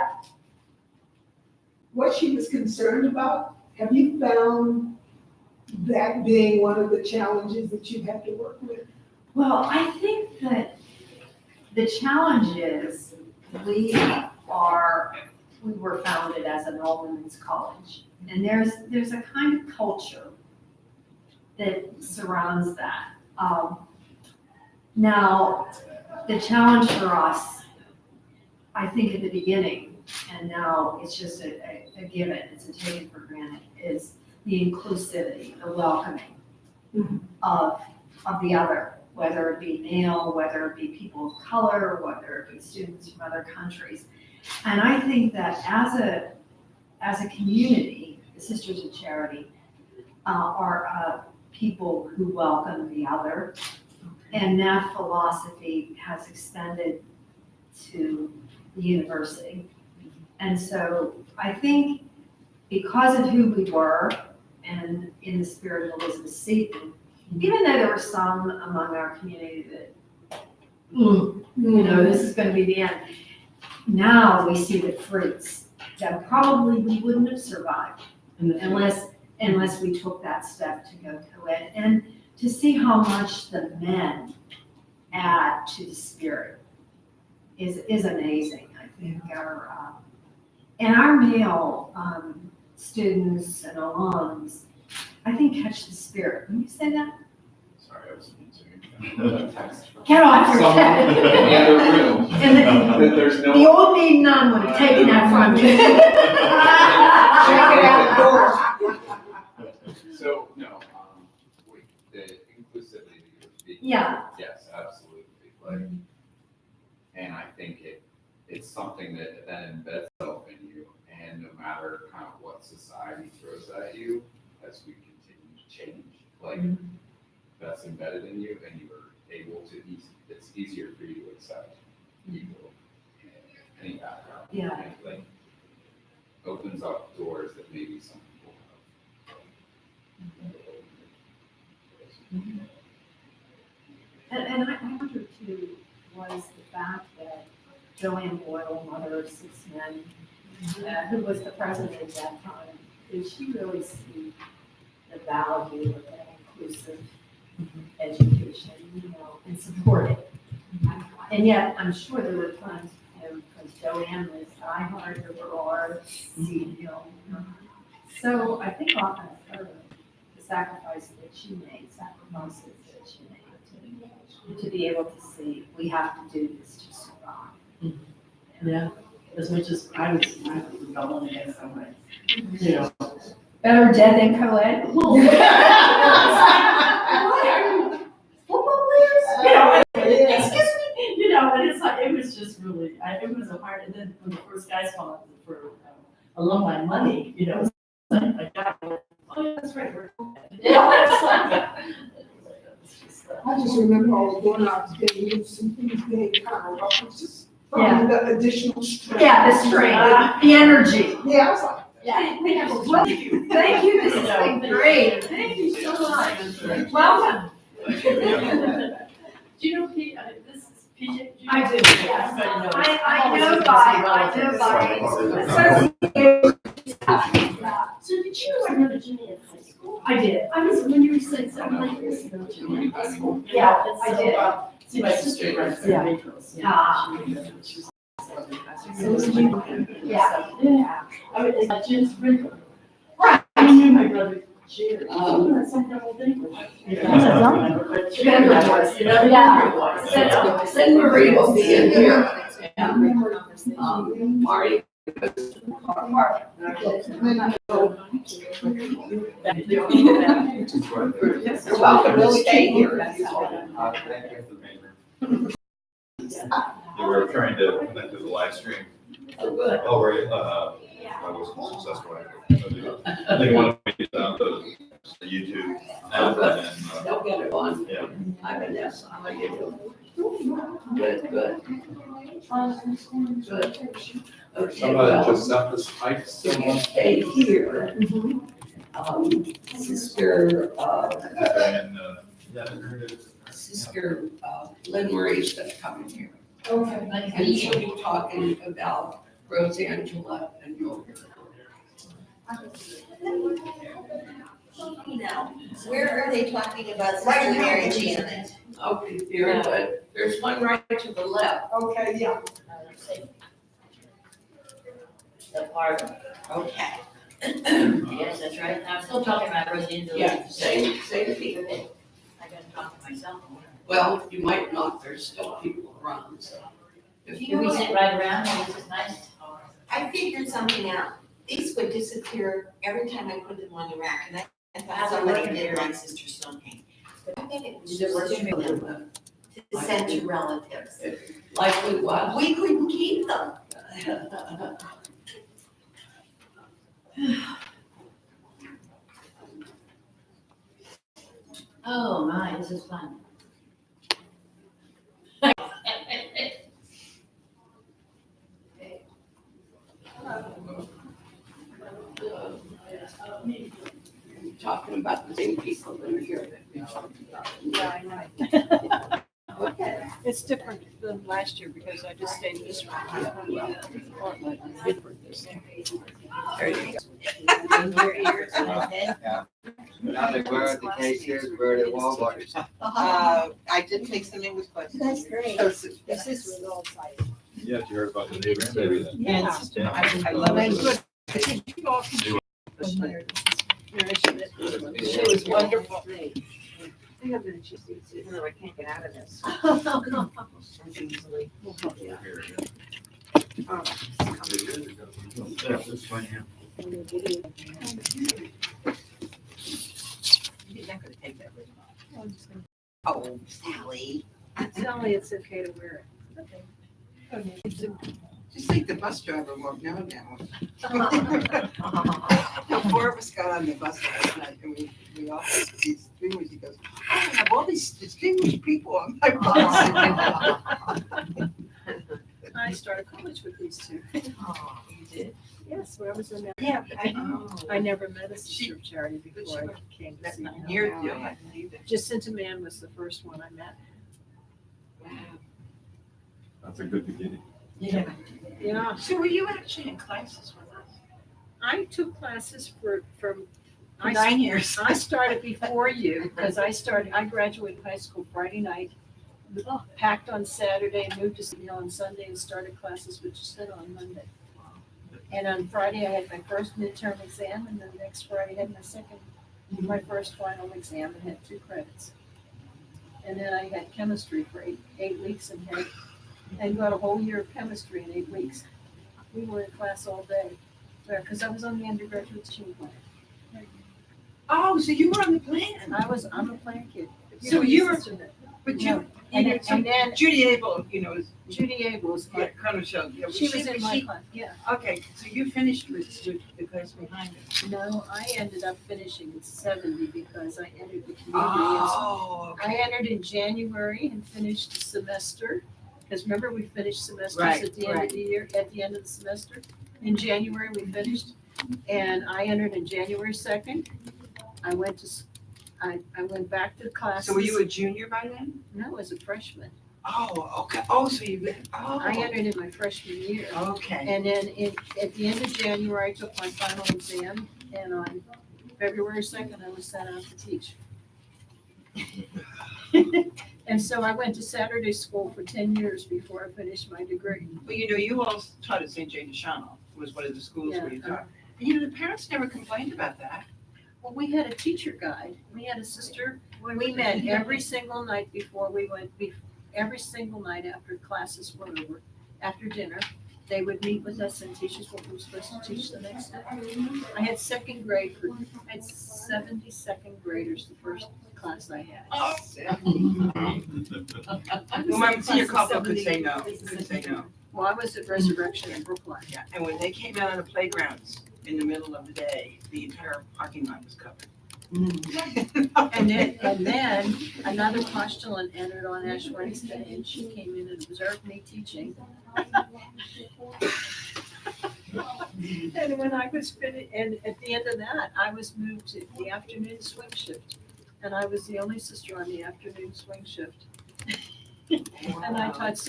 What she was concerned about, have you found that being one of the challenges that you have to work with? Well, I think that the challenge is we were founded as an all-women's college. And there's a kind of culture that surrounds that. Now, the challenge for us, I think at the beginning, and now it's just a given, it's a taken for granted, is the inclusivity, the welcoming of the other, whether it be male, whether it be people of color, whether it be students from other countries. And I think that as a community, the Sisters of Charity are people who welcome the other. And that philosophy has extended to the university. And so I think because of who we were and in the spirit of Elizabeth Seton, even though there were some among our community that, this is going to be the end, now we see the fruits that probably we wouldn't have survived unless we took that step to go co-ed, and to see how much the men add to the spirit is amazing. I think our male students and alums, I think, catch the spirit. Can you say that? Sorry, I was answering a text from Get off your someone head. in the other room. And That there's no. the old maid nun would have taken that from you. Check it out the door. So, no, the inclusivity that you're speaking. Yeah. Yes, absolutely, like, and I think it's something that embeds itself in you, and no matter kind of what society throws at you, as we continue to change, like, that's embedded in you, and you are able to, it's easier for you to accept people in any background. Yeah. And, like, opens up doors that maybe some people have. And I wonder too, was the fact that Joanne Boyle, mother of 6 men, who was the president at that time, did she really see the value of that inclusive education, and support it? And yet, I'm sure there were times, because Joanne was diehard liberal arts, so I think often it's her, the sacrifices that she made to be able to see, we have to do this to survive. Yeah, as much as I was rebelling against some way. Better dead than co-ed? Excuse me, and it's like, it was just really, it was a hard, and then when the first guys called for alumni money, it's like, oh yeah, that's right, we're co-ed. It's like, it's just, I just remember all the doorknobs being loose and things being kind of rough, it's just probably the additional stress. Yeah, the strength, the energy. Yeah, I was like, Yeah, thank you, this has been great. Thank you so much. Welcome. Do you know Pete, this is PJ? I do, yes. Everybody knows. I know by. So did you know Jimmy in high school? I did. I was, when you said something like this, you know, Jimmy in high school. Yeah, It's I so, did. See, my sister runs Yeah. Rachel's. Ah. She's. Yeah. Yeah. I mean, it's like Jim's Sprinkle. Right. I knew my brother Jerry. That's some double thing. Denver boys, You know, yeah. Denver boys. Then Marie will be in here. Marty. You're welcome to stay here. We were trying to connect to the live stream. Oh, good. Oh, right, I wasn't successful. They wanted me to use the YouTube app and, They'll get it on. yeah. Hi, Vanessa, how are you doing? Good, good. Good. Okay, Somebody well, just set this mic so still you on. stay here. Sister, And, Sister Lynn Marie's gonna come in here. okay. And she'll be talking about Rosangela and Yoga. Now, where are they talking about Sister Mary Janet? Okay, very good. There's one right to the left. Okay, yeah. The park. Okay. Yes, that's right. I'm still talking about Rosangela. Yeah, same people. I gotta talk to myself. Well, you might not, there's still people around, so. If Do we sit right around and this is nice? I figured something out. These would disappear every time I put them on the rack, and I thought somebody did like Sister Stonehenge. But I bet it was Is it working? to send to relatives. Likely was. We couldn't keep them. Oh my, this is fun. Talking about the same people that are here. Yeah, I know. Okay. It's different than last year because I just stayed this room. Different this year. There you go. In your ears and head. Now they were at the cases, where the Walmart. I did take some English classes. That's great. This This is real exciting. Yeah, you heard about the new grandbaby then. Yeah. I love And it. good. I think you all can- She was wonderful. I think I'm gonna choose these, even though I can't get out of this. Easily. Yeah, that's fine, yeah. You're not gonna take that with you. I'm just gonna- Oh, Sally. Sally, it's okay to wear it. Okay. Just think the bus driver won't know now. Now, 4 of us got on the bus last night and we all had these streamers. He goes, I have all these distinguished people on my bus. I started college with these two. Oh, you did? Yes, when I was in there. Yeah. I never met a sister of charity before I came to That's see not her. near you. I believe it. Jacinta Mann was the first one I met. That's a good beginning. Yeah, So were you actually in classes with us? I took classes from. For 9 years. I started before you, because I graduated high school Friday night, packed on Saturday, moved to City Hill on Sunday, and started classes with Jacinta on Monday. And on Friday, I had my first midterm exam, and then next Friday, I had my first final exam, and had 2 credits. And then I had chemistry for eight weeks and got a whole year of chemistry in 8 weeks. We were in class all day, because I was on the undergraduate team plan. Oh, so you were on the plan. I'm a plan kid. So you were- But But you, And know, and then Judy Abel, you know, is, Judy Abel was yeah, Colonel Shell. Yeah, she was in my class, yeah. Okay, so you finished with the class behind it. No, I ended up finishing in 70 because I entered the community. Oh, I entered in January and finished the semester, because remember, we finished semesters Right, at the end of the year, at the end of the semester. In January, we finished, and I entered in January 2nd. I went to, I went back to classes. so were you a junior by then? No, as a freshman. Oh, okay. Oh, so you've been, I entered in my freshman year. Okay. And then at the end of January, I took my final exam, and on February 2nd, I was sent out to teach. And so I went to Saturday school for 10 years before I finished my degree. Well, you know, you all taught at St. Jane de Chantal, was one of the schools where you Yeah. taught. And you know, the parents never complained about that. Well, we had a teacher guide. We had a sister. We met every single night before we went, every single night after classes were over, after dinner. They would meet with us and teach us what we were supposed to teach the next day. I had second grade I had 70 second graders the first class I had. Oh. I was Well, my in senior class of couple could say 70. no, could say no. Well, I was at Resurrection in Brookline. Yeah, and when they came out on the playgrounds in the middle of the day, the entire parking lot was covered. And then another postulant entered on Ash Wednesday, and she came in and observed me teaching. And when I was finished, and at the end of that, I was moved to the afternoon swing shift. And I was the only sister on the afternoon swing shift. And I taught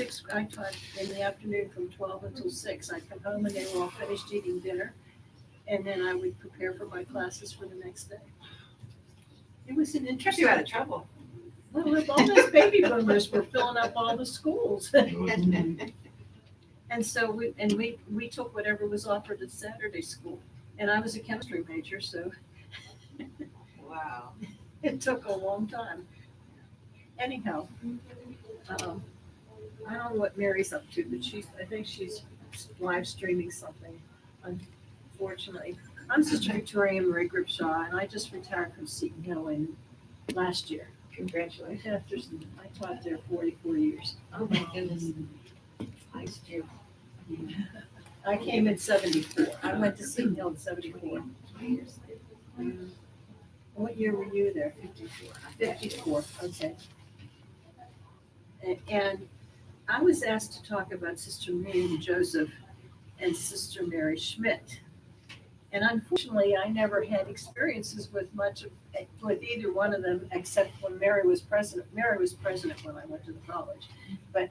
in the afternoon from 12 until 6. I'd come home and they were all finished eating dinner. And then I would prepare for my classes for the next day. It was an Kept interesting. you out of trouble. Well, all those baby boomers were filling up all the schools. And so we took whatever was offered at Saturday school. And I was a chemistry major, so Wow. it took a long time. Anyhow, I don't know what Mary's up to, but I think she's live streaming something, unfortunately. I'm Sister Victoria Marie Gripshaw, and I just retired from Seton Hill last year. Congratulations. After I taught there 44 years. Oh my goodness. Nice too. I came in 74. I went to Seton Hill in 74. What year were you there? 54. 54, okay. And I was asked to talk about Sister Miriam Joseph and Sister Mary Schmidt. And unfortunately, I never had experiences with either one of them, except when Mary was president. Mary was president when I went to the college. But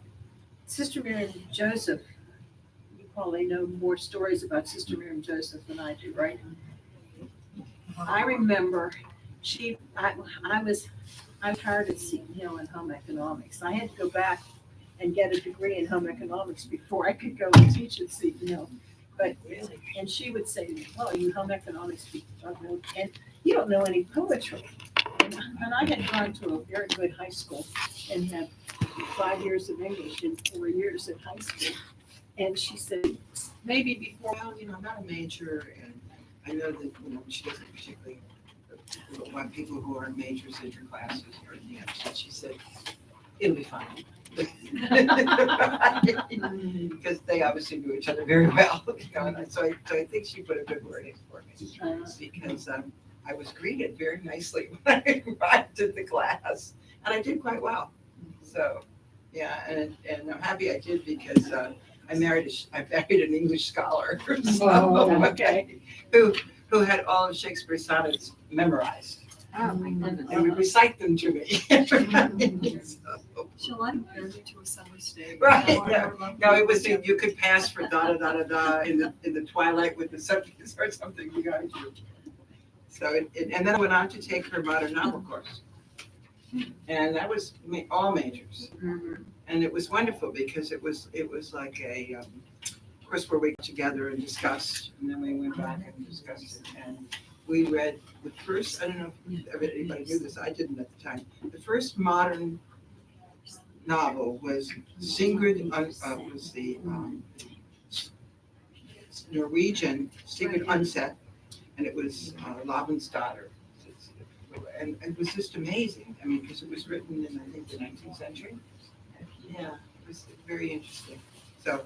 Sister Miriam Joseph, you probably know more stories about Sister Miriam Joseph than I do, right? I remember I was hired at Seton Hill in home economics. I had to go back and get a degree in home economics before I could go and teach at Seton Hill. But, and she would say to me, well, you home economics people don't know, and you don't know any poetry. And I had gone to a very good high school and had 5 years of English and 4 years at high school. And she said, maybe before. Well, you know, I'm not a major, and I know that, you know, she doesn't particularly want people who aren't majors in her classes or anything else. And she said, it'll be fine. Because they obviously knew each other very well, you know, and so I think she put a good word in for me. Because I was greeted very nicely when I arrived at the class, and I did quite well. So, yeah, and I'm happy I did because I married an English scholar, so, Okay. who had all of Shakespeare's sonnets memorized. Oh my goodness. And would recite them to me. So, Shall I compare you to a summer stay? right, no, it was, you could pass for da in the twilight with the subjects or something behind you. So and then I went on to take her modern novel course. And that was all majors. And it was wonderful because it was like a course where we got together and discussed, and then we went back and discussed it. And we read the first, I don't know if anybody knew this, I didn't at the time. The first modern novel was Sigrid, was the Norwegian Sigrid Undset, and it was Laban's daughter. and it was just amazing. I mean, because it was written in, I think, the 19th century. Yeah, it was very interesting. So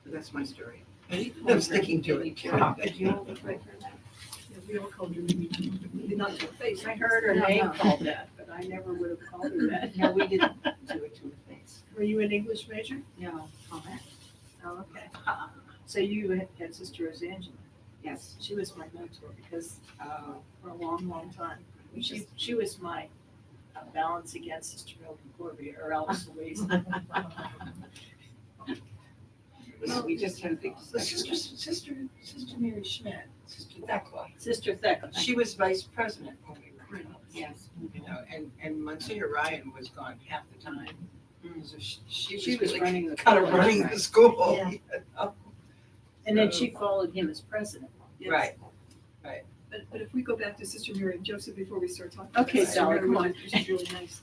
that's my story. I'm sticking to it. Did you all look right for that? Yeah, we all called her, not to her face. I heard her No, name no. called that, but I never would have called her that. No, we didn't do it to her face. Were you an English major? No, comment. Oh, okay. So you had Sister Rosangela. Yes. She was my mentor because for a long, long time. She was my balance against Sister Mildred Corby or Alice Louise. We just had a big discussion. Sister Mary Schmidt, Sister Thecla. Sister Thecla. She was vice president when we were in, Yes. you know, and Monsignor Ryan was gone half the time. So She she was was running the. kind of running the school. Yeah. you know. And then she followed him as president. Right. But if we go back to Sister Mary and Joseph before we start talking. Okay, about Sally, Sister come Mary, on. which is really nice.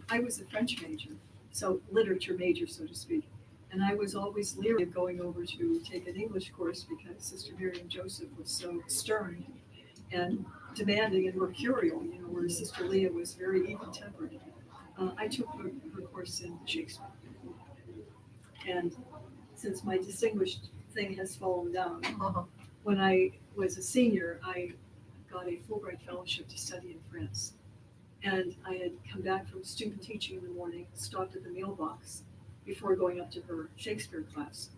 I was a French major, so literature major, so to speak. And I was always leery of going over to take an English course because Sister Mary and Joseph was so stern and demanding and mercurial, you know, whereas Sister Leah was very even-tempered. I took her course in Shakespeare. And since my distinguished thing has fallen down, when I was a senior, I got a Fulbright fellowship to study in France. And I had come back from student teaching in the morning, stopped at the mailbox before going up to her Shakespeare class.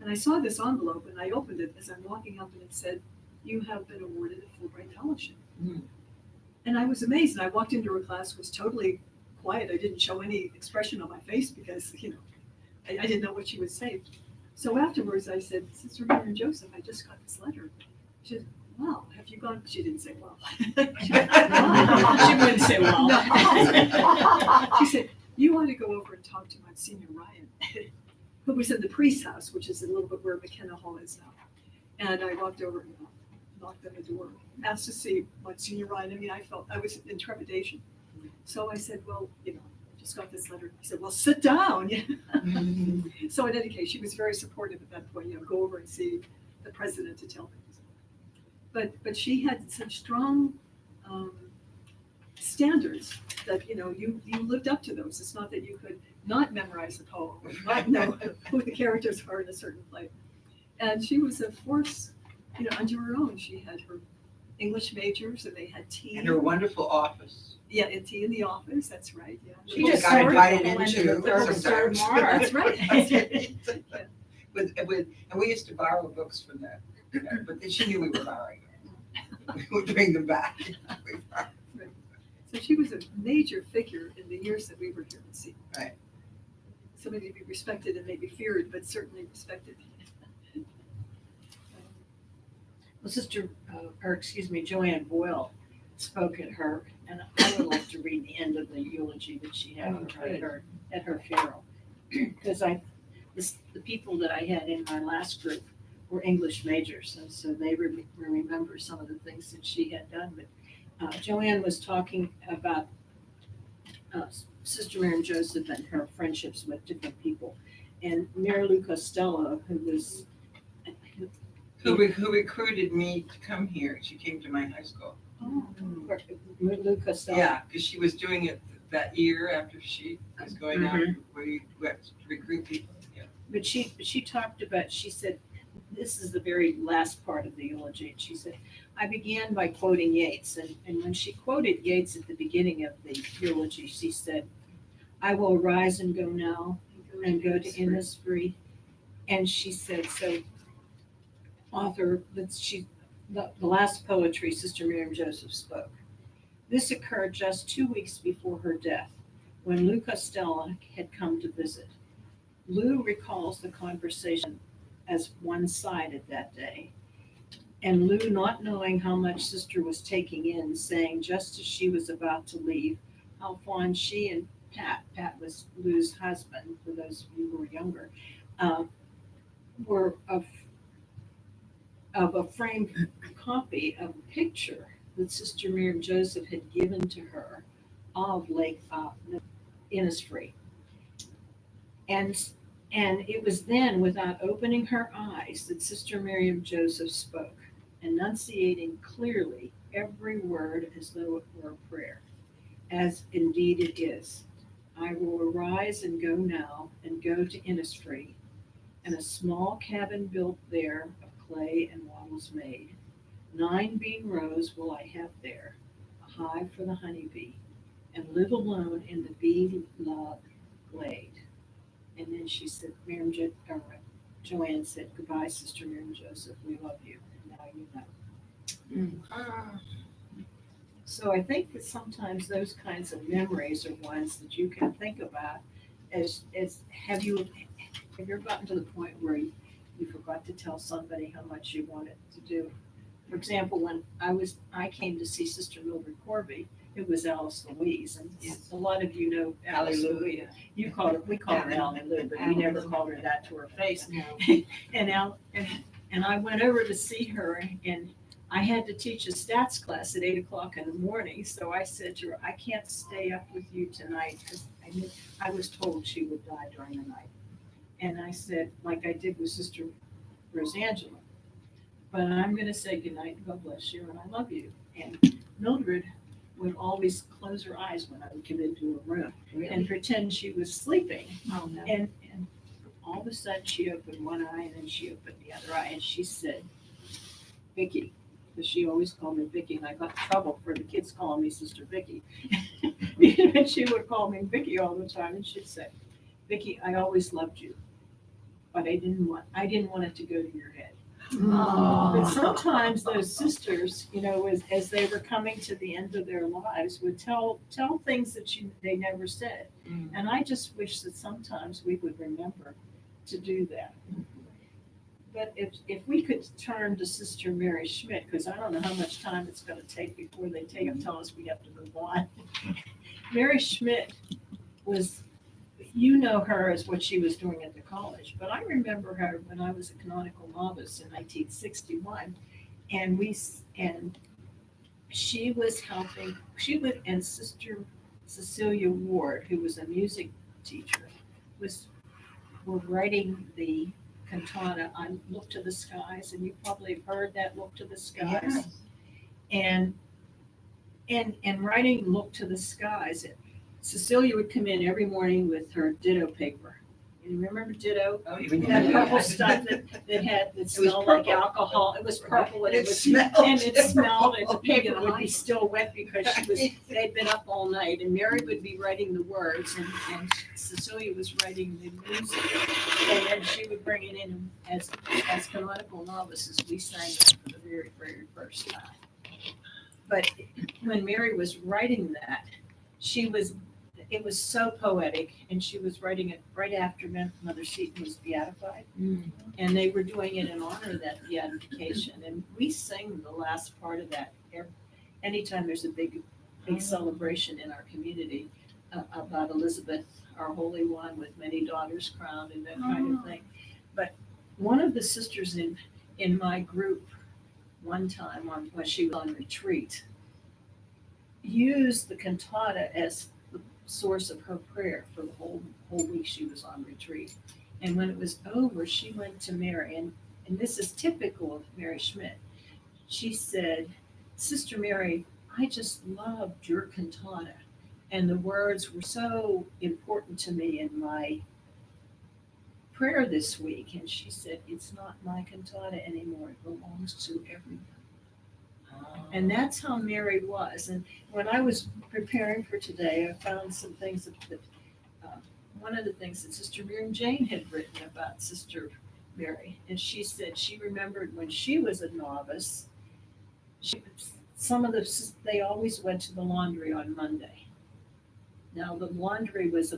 And I saw this envelope and I opened it as I'm walking up and it said, "You have been awarded a Fulbright fellowship." And I was amazed. And I walked into her class, was totally quiet. I didn't show any expression on my face because, you know, I didn't know what she would say. So afterwards I said, "Sister Mary and Joseph, I just got this letter." She said, "Wow, have you gone?" She didn't say wow. She wouldn't say wow. No. She said, "You ought to go over and talk to Monsignor Ryan," who was in the priest's house, which is a little bit where McKenna Hall is now. And I walked over and knocked on the door, asked to see Monsignor Ryan. I mean, I was in trepidation. So I said, "Well, you know, just got this letter." He said, "Well, sit down." So in any case, she was very supportive at that point, you know, go over and see the president to tell things. But she had such strong standards that, you know, you lived up to those. It's not that you could not memorize a poem or not know who the characters are in a certain play. And she was a force, you know, unto her own. She had her English majors and they had tea. And her wonderful office. Yeah, and tea in the office, that's right, yeah. She just got invited into third sometimes. That's right. And we used to borrow books from that, but then she knew we were borrowing them. We would bring them back. So she was a major figure in the years that we were here at sea. Right. Somebody to be respected and maybe feared, but certainly respected. Well, Joanne Boyle spoke at her, and I would like to read the end of the eulogy that she had at her funeral. Because the people that I had in my last group were English majors, and so they remember some of the things that she had done. But Joanne was talking about Sister Mary and Joseph and her friendships with different people. And Mary Lou Costello, Who recruited me to come here. She came to my high school. Lou Costello. Yeah, because she was doing it that year after she was going out where you went to recruit people. Yeah. But she talked about, she said, this is the very last part of the eulogy. And she said, "I began by quoting Yeats. And when she quoted Yeats at the beginning of the eulogy, she said, 'I will arise and go now and go to Innisfree.' And she said, so author, the last poetry Sister Miriam Joseph spoke. This occurred just 2 weeks before her death, when Lou Costello had come to visit. Lou recalls the conversation as one-sided that day, and Lou, not knowing how much Sister was taking in, saying just as she was about to leave, how fond she and Pat was Lou's husband, for those of you who were younger, were of a framed copy of a picture that Sister Miriam Joseph had given to her of Lake Innisfree. And it was then, without opening her eyes, that Sister Miriam Joseph spoke, enunciating clearly every word as though it were a prayer, as indeed it is. I will arise and go now, and go to Innisfree, and a small cabin built there of clay and wattles made. 9 bean rows will I have there, a hive for the honeybee, and live alone in the bee-loved glade. And then she said, Joanne said, goodbye, Sister Mary and Joseph, we love you, and now you know. So I think that sometimes those kinds of memories are ones that you can think about as have you ever gotten to the point where you forgot to tell somebody how much you wanted to do? For example, when I came to see Sister Mildred Corby, it was Alice Louise, and a lot of you know Alice Louise. We called her Allie Lou, but we never called her that to her face. And I went over to see her, and I had to teach a stats class at 8:00 in the morning. So I said to her, I can't stay up with you tonight because I was told she would die during the night. And I said, like I did with Sister Rosangela, but I'm going to say goodnight, God bless you, and I love you. And Mildred would always close her eyes when I would come into a room and pretend she was sleeping. Oh, no. And all of a sudden she opened one eye and then she opened the other eye and she said, Vicky, because she always called me Vicky, and I got in trouble for the kids calling me Sister Vicky. And she would call me Vicky all the time, and she'd say, Vicky, I always loved you, but I didn't want it to go to your head. But sometimes those sisters, as they were coming to the end of their lives, would tell things that they never said. And I just wish that sometimes we would remember to do that. But if we could turn to Sister Mary Schmidt, because I don't know how much time it's going to take before they tell us we have to move on. Mary Schmidt was, her as what she was doing at the college, but I remember her when I was a canonical novice in 1961, and she was helping, and Sister Cecilia Ward, who was a music teacher, were writing the cantata on Look to the Skies, and you probably have heard that, Look to the Skies. And writing Look to the Skies, Cecilia would come in every morning with her ditto paper. You remember ditto? Oh, That purple stuff that smelled like alcohol. It was purple and it smelled, and the paper would be still wet because they'd been up all night, and Mary would be writing the words and Cecilia was writing the music, and then she would bring it in as canonical novices. We sang that for the very, very first time. But when Mary was writing that, it was so poetic, and she was writing it right after Mother Seton was beatified. And they were doing it in honor of that beatification. And we sing the last part of that anytime there's a big celebration in our community about Elizabeth, our Holy One, with many daughters crowned and that kind of thing. But one of the sisters in my group one time when she was on retreat used the cantata as the source of her prayer for the whole week she was on retreat. And when it was over, she went to Mary, and this is typical of Mary Schmidt. She said, Sister Mary, I just loved your cantata, and the words were so important to me in my prayer this week. And she said, it's not my cantata anymore, it belongs to everyone. And that's how Mary was. And when I was preparing for today, I found some things that one of the things that Sister Miriam Jane had written about Sister Mary. And she said she remembered when she was a novice, they always went to the laundry on Monday. Now the laundry was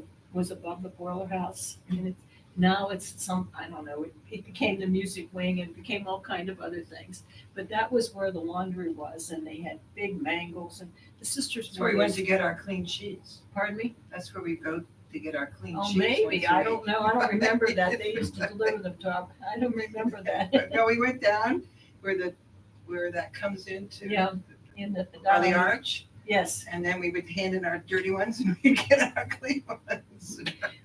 above the boiler house, and now it's I don't know, it became the music wing and became all kind of other things. But that was where the laundry was, and they had big mangles, and the sisters That's where we went to get our clean sheets. Pardon me? That's where we go to get our clean Oh, sheets. maybe, I don't know, I don't remember that. They used to deliver them to our, I don't remember that. No, we went down where that comes into. Yeah, in the By the arch. Yes. And then we would hand in our dirty ones and we'd get our clean ones.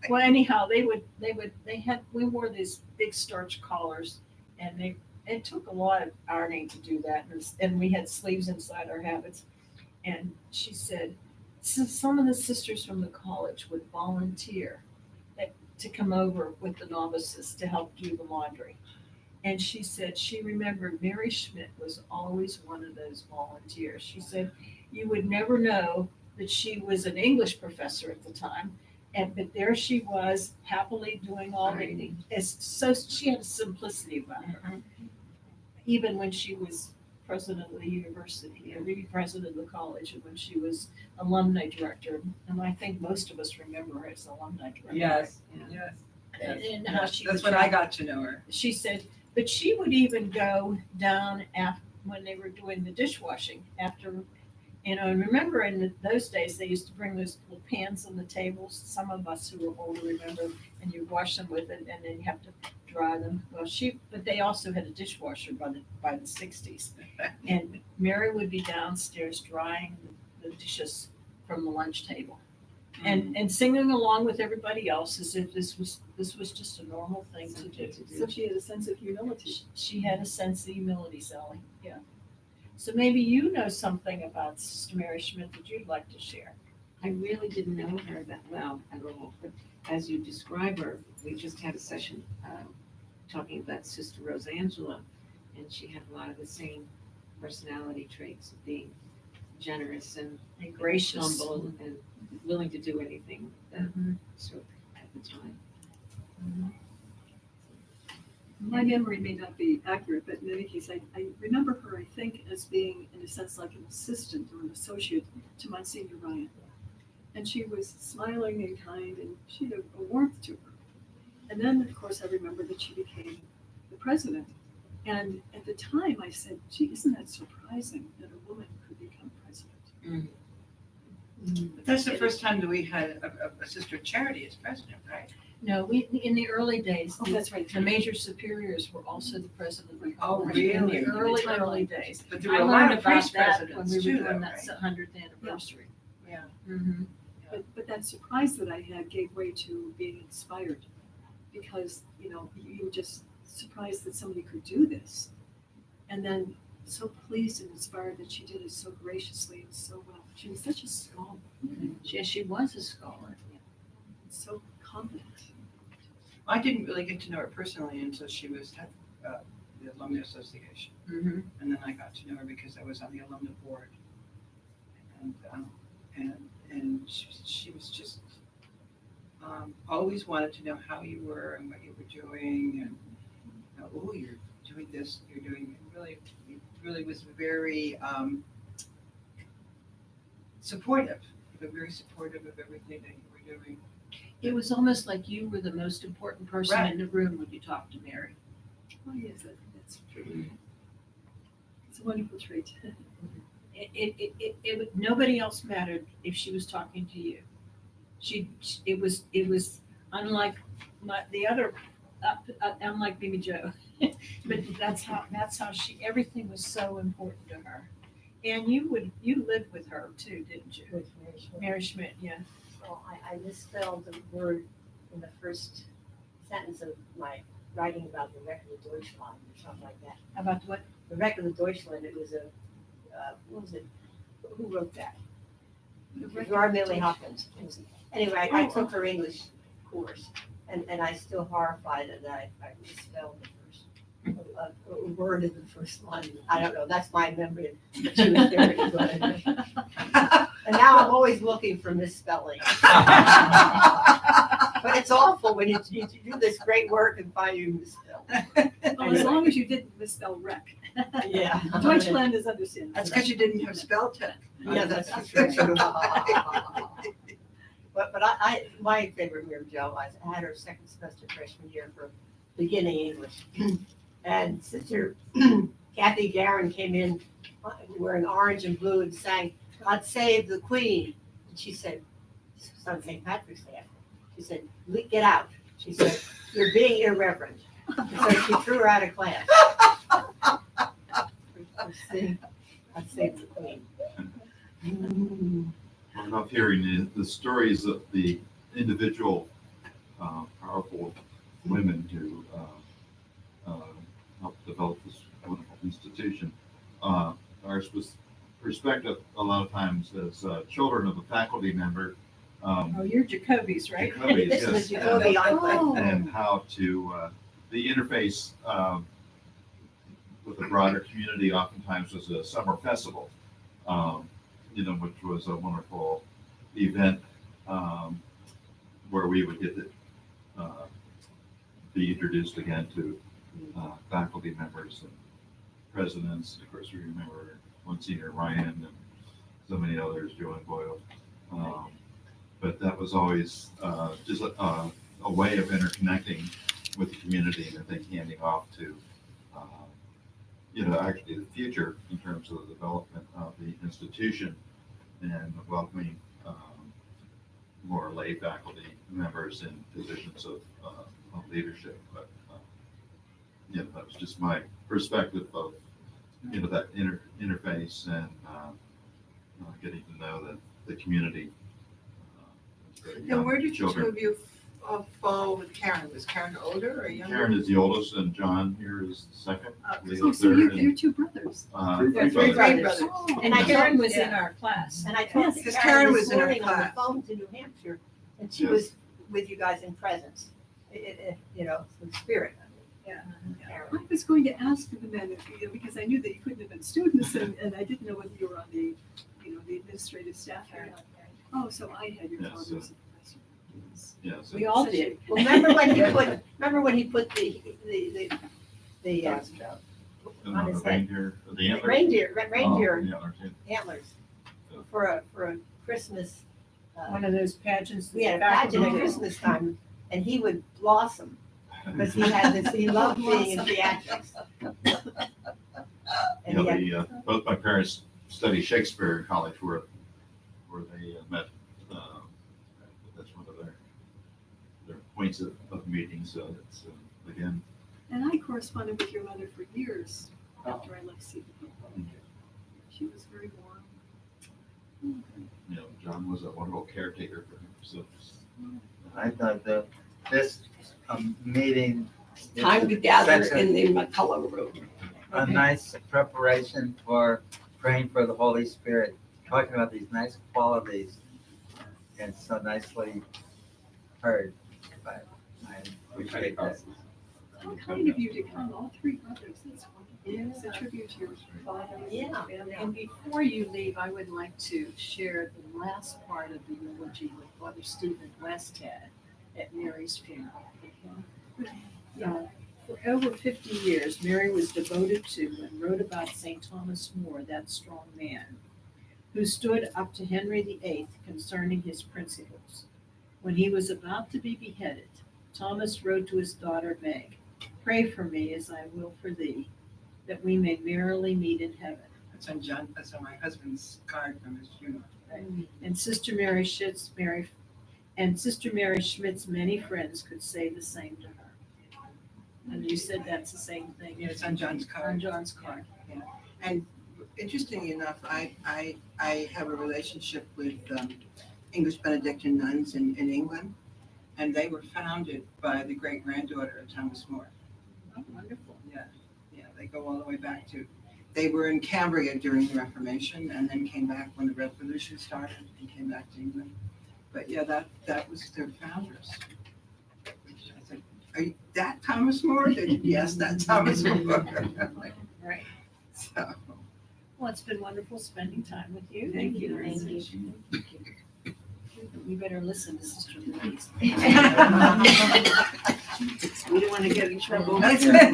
Well, anyhow, we wore these big starch collars, and it took a lot of ironing to do that, and we had sleeves inside our habits. And she said, some of the sisters from the college would volunteer to come over with the novices to help do the laundry. And she said she remembered Mary Schmidt was always one of those volunteers. She said you would never know that she was an English professor at the time, but there she was happily doing all the. So she had a simplicity about her, even when she was president of the university, and maybe president of the college, and when she was alumni director. And I think most of us remember her as alumni director. Yes. And how she That's would when I got to know her. She said, but she would even go down when they were doing the dishwashing after, and remember in those days, they used to bring those little pans on the tables. Some of us who were older remember, and you wash them with it, and then you have to dry them. Well, but they also had a dishwasher by the 60s. And Mary would be downstairs drying the dishes from the lunch table. And singing along with everybody else as if this was just a normal thing to do. So she had a sense of humility. She had a sense of humility, Sally. Yeah. So maybe you know something about Sister Mary Schmidt that you'd like to share. I really didn't know her that well at all, but as you describe her, we just had a session talking about Sister Rosangela, and she had a lot of the same personality traits of being generous and gracious, humble, and willing to do anything so at the time. My memory may not be accurate, but in any case, I remember her, I think, as being, in a sense, like an assistant or an associate to Monsignor Ryan. And she was smiling and kind, and she had a warmth to her. And then, of course, I remember that she became the president. And at the time, I said, gee, isn't that surprising that a woman could become president? But that's the first time that we had a sister of charity as president, right? No, in the early days, That's right. the major superiors were also the president of the Oh, college. really? In the early days. But there were I a lot learned of about priest that when presidents we were too, doing though, that right? 100th anniversary. Yeah. Mm-hmm. But that surprise that I had gave way to being inspired, because, you were just surprised that somebody could do this. And then so pleased and inspired that she did it so graciously and so well. She was such a scholar. She was a scholar. And so competent. I didn't really get to know her personally until she was at the Alumni Association. Mm-hmm. And then I got to know her because I was on the alumni board. And she was just always wanted to know how you were and what you were doing, and oh, you're doing this, you're doing it. Really was very supportive, but very supportive of everything that you were doing. It was almost like you were the most important person Right. in the room when you talked to Mary. Oh, yes, that's true. It's a wonderful trait. Nobody else mattered if she was talking to you. It was unlike unlike Mimi Jo, but that's how everything was so important to her. And you lived with her too, didn't you? With Mary Schmidt. Mary Schmidt, yeah. Well, I misspelled the word in the first sentence of my writing about the Record of Deutschland or something like that. About what? The Record of Deutschland, it was what was it? Who wrote that? Gerard Millie Hopkins. Anyway, I took her English course, and I still horrified that I misspelled the first a word in the first line. I don't know, that's my memory, but she was very good. And now I'm always looking for misspelling. But it's awful when you do this great work and find you misspelled. Well, as long as you didn't misspell wreck. Yeah. Deutschland is understandable. That's because you didn't have spell check. Yeah, that's true. But my favorite Mary Jo was, I had her second semester freshman year for beginning English. And Sister Kathy Guerin came in wearing orange and blue and sang, "God Save the Queen." And she said, this was on St. Patrick's Day. She said, "Get out." She said, "You're being irreverent." And so she threw her out of class. God Save the Queen. I love hearing the stories of the individual powerful women who helped develop this wonderful institution. Our perspective a lot of times as children of a faculty member. Oh, you're Jacoby's, right? Jacoby's, This yes, was Jacoby on Oh. and how to, the interface with the broader community oftentimes was a summer festival, which was a wonderful event where we would get to be introduced again to faculty members and presidents. Of course, we remember one senior, Ryan, and so many others, Joe and Boyle. But that was always just a way of interconnecting with the community, and I think handing off to, actually the future in terms of the development of the institution and welcoming more lay faculty members in positions of leadership. But that was just my perspective of that interface and getting to know the community. And where did you two children. of you fall with Karen? Was Karen older or younger? Karen is the oldest, and John here is the second. Leo Oh, so third, you're and, two brothers. three Three brothers. brothers. Oh. And I Karen told- was in yeah. our class. And I talked Because to Karen Karen was this in our morning on the class. phone to New Hampshire, and she Yes. was with you guys in presence, in spirit. I was going to ask the men, because I knew that you couldn't have been students, and I didn't know whether you were on the, the administrative staff or not. Oh, so I had your Yes, father as a professor. Yeah, so We all did. Well, remember when he put the on his the head. reindeer, the antlers. reindeer Oh, the antlers, yeah. antlers for a Christmas. One of those pageants. We had a pageant at Christmas time, and he would blossom because he loved being in theatrics. And he had, Both my parents studied Shakespeare in college where they met. That's one of their points of meeting. So it's again. And I corresponded with your mother for years after I left CBP. She was very warm. John was a wonderful caretaker for him. So I thought that this meeting. is Time to gather such a- in the McCullough room. A nice preparation for praying for the Holy Spirit, talking about these nice qualities, and so nicely heard. But I appreciate that. How kind of you to come, all three brothers, that's wonderful. It's a tribute to your father. Yeah. And before you leave, I would like to share the last part of the eulogy with Father Stephen West had at Mary's funeral. For over 50 years, Mary was devoted to and wrote about St. Thomas More, that strong man, who stood up to Henry VIII concerning his principles. When he was about to be beheaded, Thomas wrote to his daughter Meg, "Pray for me as I will for thee, that we may merrily meet in heaven." That's on my husband's card from his funeral. And Sister Mary Schmidt's many friends could say the same to her. And you said that's the same thing. Yeah, it's on John's card. On John's card. And interestingly enough, I have a relationship with English Benedictine nuns in England, and they were founded by the great granddaughter of Thomas More. Oh, wonderful. Yeah, they go all the way back to, they were in Cambria during the Reformation and then came back when the Revolution started and came back to England. But yeah, that was their founders. I said, "Are you that Thomas More?" They said, "Yes, that's Thomas More." Right. So, Well, it's been wonderful spending time with you. Thank you. very much. You better listen to Sister Louise. We don't want to get in trouble. That's right.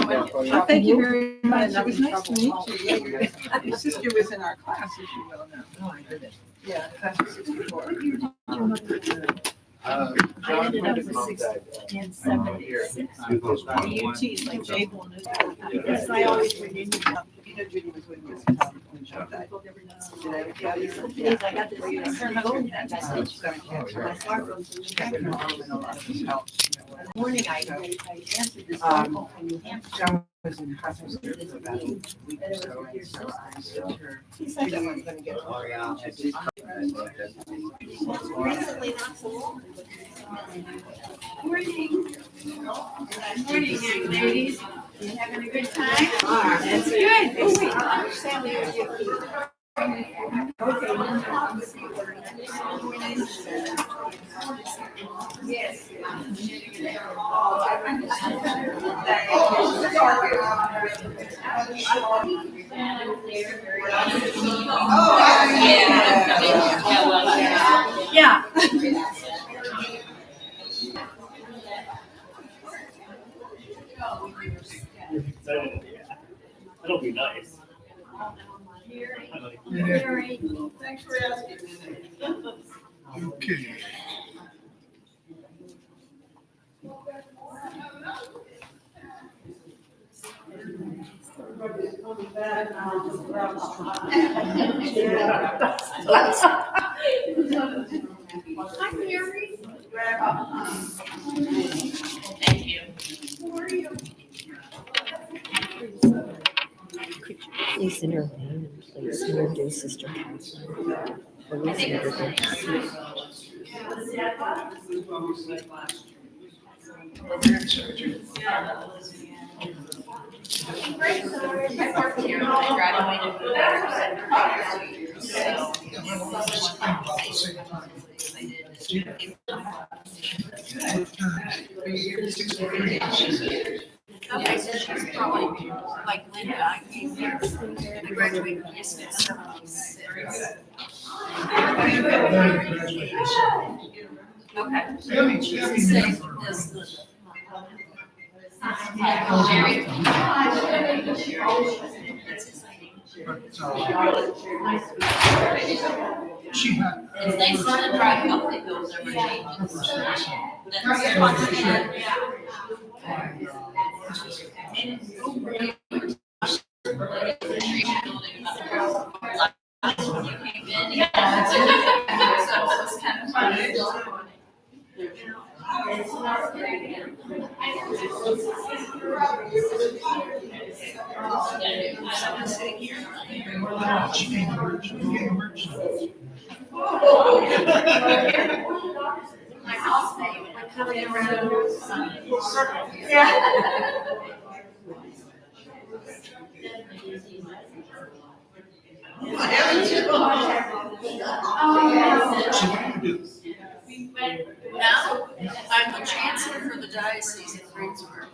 Well, thank you very much. It was nice to meet you. Yeah, your sister was in our class, as you well know. No, I didn't. Yeah, class of 64. I ended up with 76. The UT is like Jable. Because I always renew. Judy was with us. I got to see her phone that message. My smartphone. Morning, I answered this phone call from New Hampshire. John was in hospital about a week or so, and so I sent her. She said She that wasn't gonna get Oh, yeah. recently, not so long. Morning, young ladies. You having a good time? That's good. Oh, wait, Sally, are you? Yes. Yeah. That'll be nice. Thanks for asking. Okay. Hi, Mary. Thank you. Please intervene and please introduce Sister Catherine. Please introduce. I worked here when I graduated with Okay, so she's probably like Linda, I came here, I graduated from business. Okay. Same as the. She had. It's nice to try healthy bills every day. My housemate, like coming around. Now, I'm the chancellor for the diocese of Greensburg.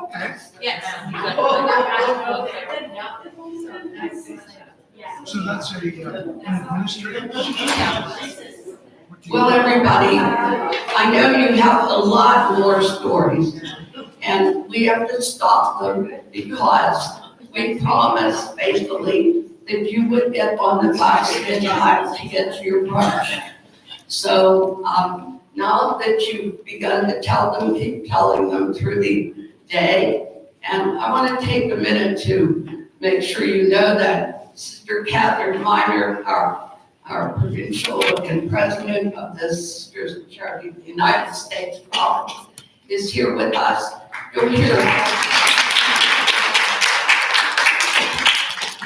Okay. Yes. So that's an administrative position? Well, everybody, I know you have a lot more stories, and we have to stop them because we promised faithfully that you would get on the bus in time to get to your brunch. So, now that you've begun to tell them, keep telling them through the day. And I want to take a minute to make sure you know that Sister Catherine Miner, our provincial and president of the Sisters of Charity of the United States Province, is here with us.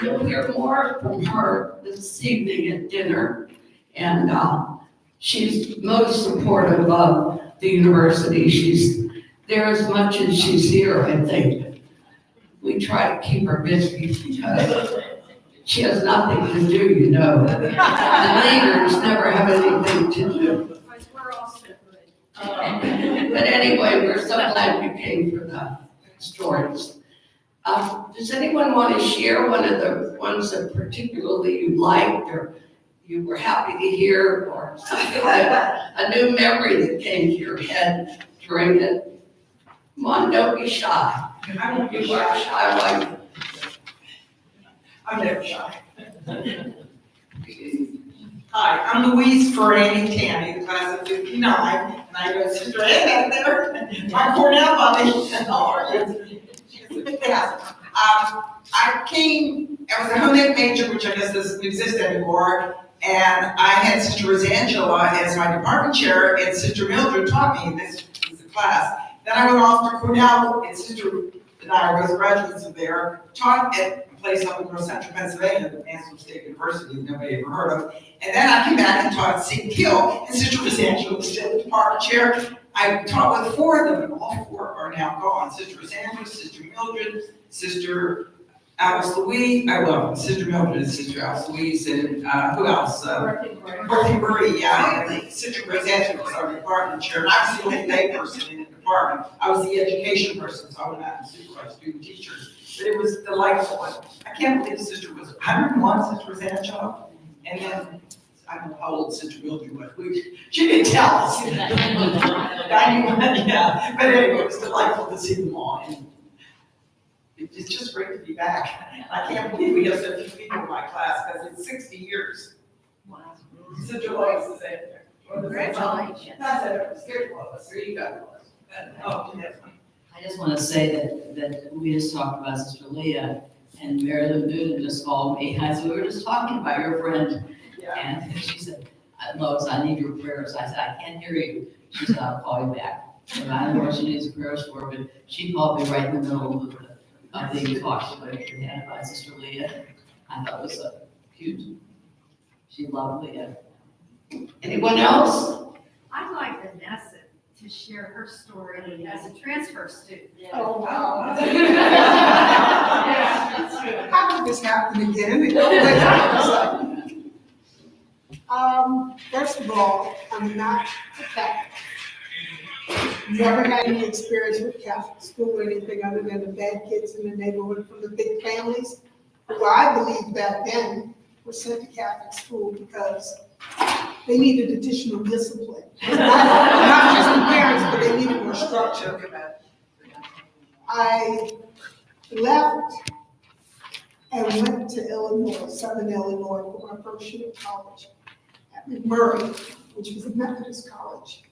You'll hear more from her this evening at dinner. And she's most supportive of the university. She's there as much as she's here, I think. We try to keep her busy because she has nothing to do, you know. The leaders never have anything to do. We're all separate. But anyway, we're so glad you came for the stories. Does anyone want to share one of the ones that particularly you liked or you were happy to hear, or something like a new memory that came to your head during it? Come on, don't be shy. I won't be You are shy like I'm never shy. Hi, I'm Louise Ferrani Tammy, the class of 59, and I go, Sister Ann, back there, my Cornell buddy. How are you? Yeah. I was a home ec major, which I guess doesn't exist anymore, and I had Sister Rosangela as my department chair, and Sister Mildred taught me this was the class. Then I went off to Cornell, and Sister and I were both graduates of there, taught at a place up in North Central Pennsylvania, the Mansfield State University, nobody ever heard of. And then I came back and taught at Seton Hill, and Sister Rosangela was still the department chair. I taught with 4 of them, and all 4 are now gone. Sister Sandra, Sister Mildred, Sister Alice Louise, Sister Mildred and Sister Alice Louise, and who else? Dorothy Murray, yeah, and Sister Rosanna was our department chair, and I was the only lay person in the department. I was the education person, so I went out and supervised student teachers. But it was delightful. I can't believe Sister was 101, Sister Rosanna, and then I don't know how old Sister Mildred was. She didn't tell us. 91, yeah. But anyway, it was delightful to see them all. And it's just great to be back. I can't believe we have so few people in my class because it's 60 years. Wow. Sister Lois is in there. Congratulations. That's it. It was good, Lois. There you go, Lois. Oh, yes. I just want to say that we just talked about Sister Leah, and Mary Lou Newton just called me. I said, we were just talking about your friend. Yeah. And she said, Lois, I need your prayers. I said, I can't hear you. She said, I'll call you back. And I know what she needs prayers for, but she called me right in the middle of the talk we had about Sister Leah. I thought it was so cute. She loved Leah. Anyone else? I'd like Vanessa to share her story as a transfer student. Oh, wow. Yeah. How did this happen again? First of all, I'm not a Catholic. Never had any experience with Catholic school or anything other than the bad kids in the neighborhood from the big families, who I believe back then were sent to Catholic school because they needed additional discipline. Not just the parents, but they needed more structure. I left and went to Illinois, Southern Illinois, for my first year of college at McMurray, which was a Methodist college.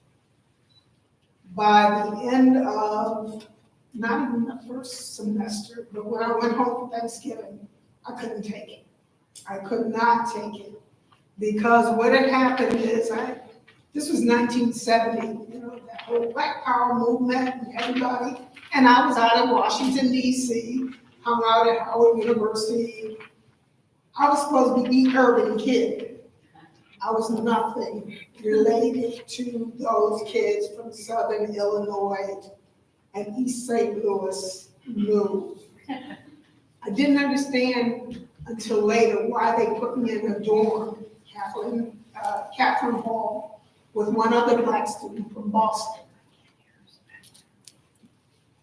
By the end of, not even the first semester, but when I went home for Thanksgiving, I couldn't take it. I could not take it. Because what had happened is, this was 1970, that whole Black Power movement and everybody, and I was out in Washington, D.C., hung out at Howard University. I was supposed to be the urban kid. I was nothing related to those kids from Southern Illinois and East St. Louis. No. I didn't understand until later why they put me in a dorm, Catherine Hall, with one other Black student from Boston.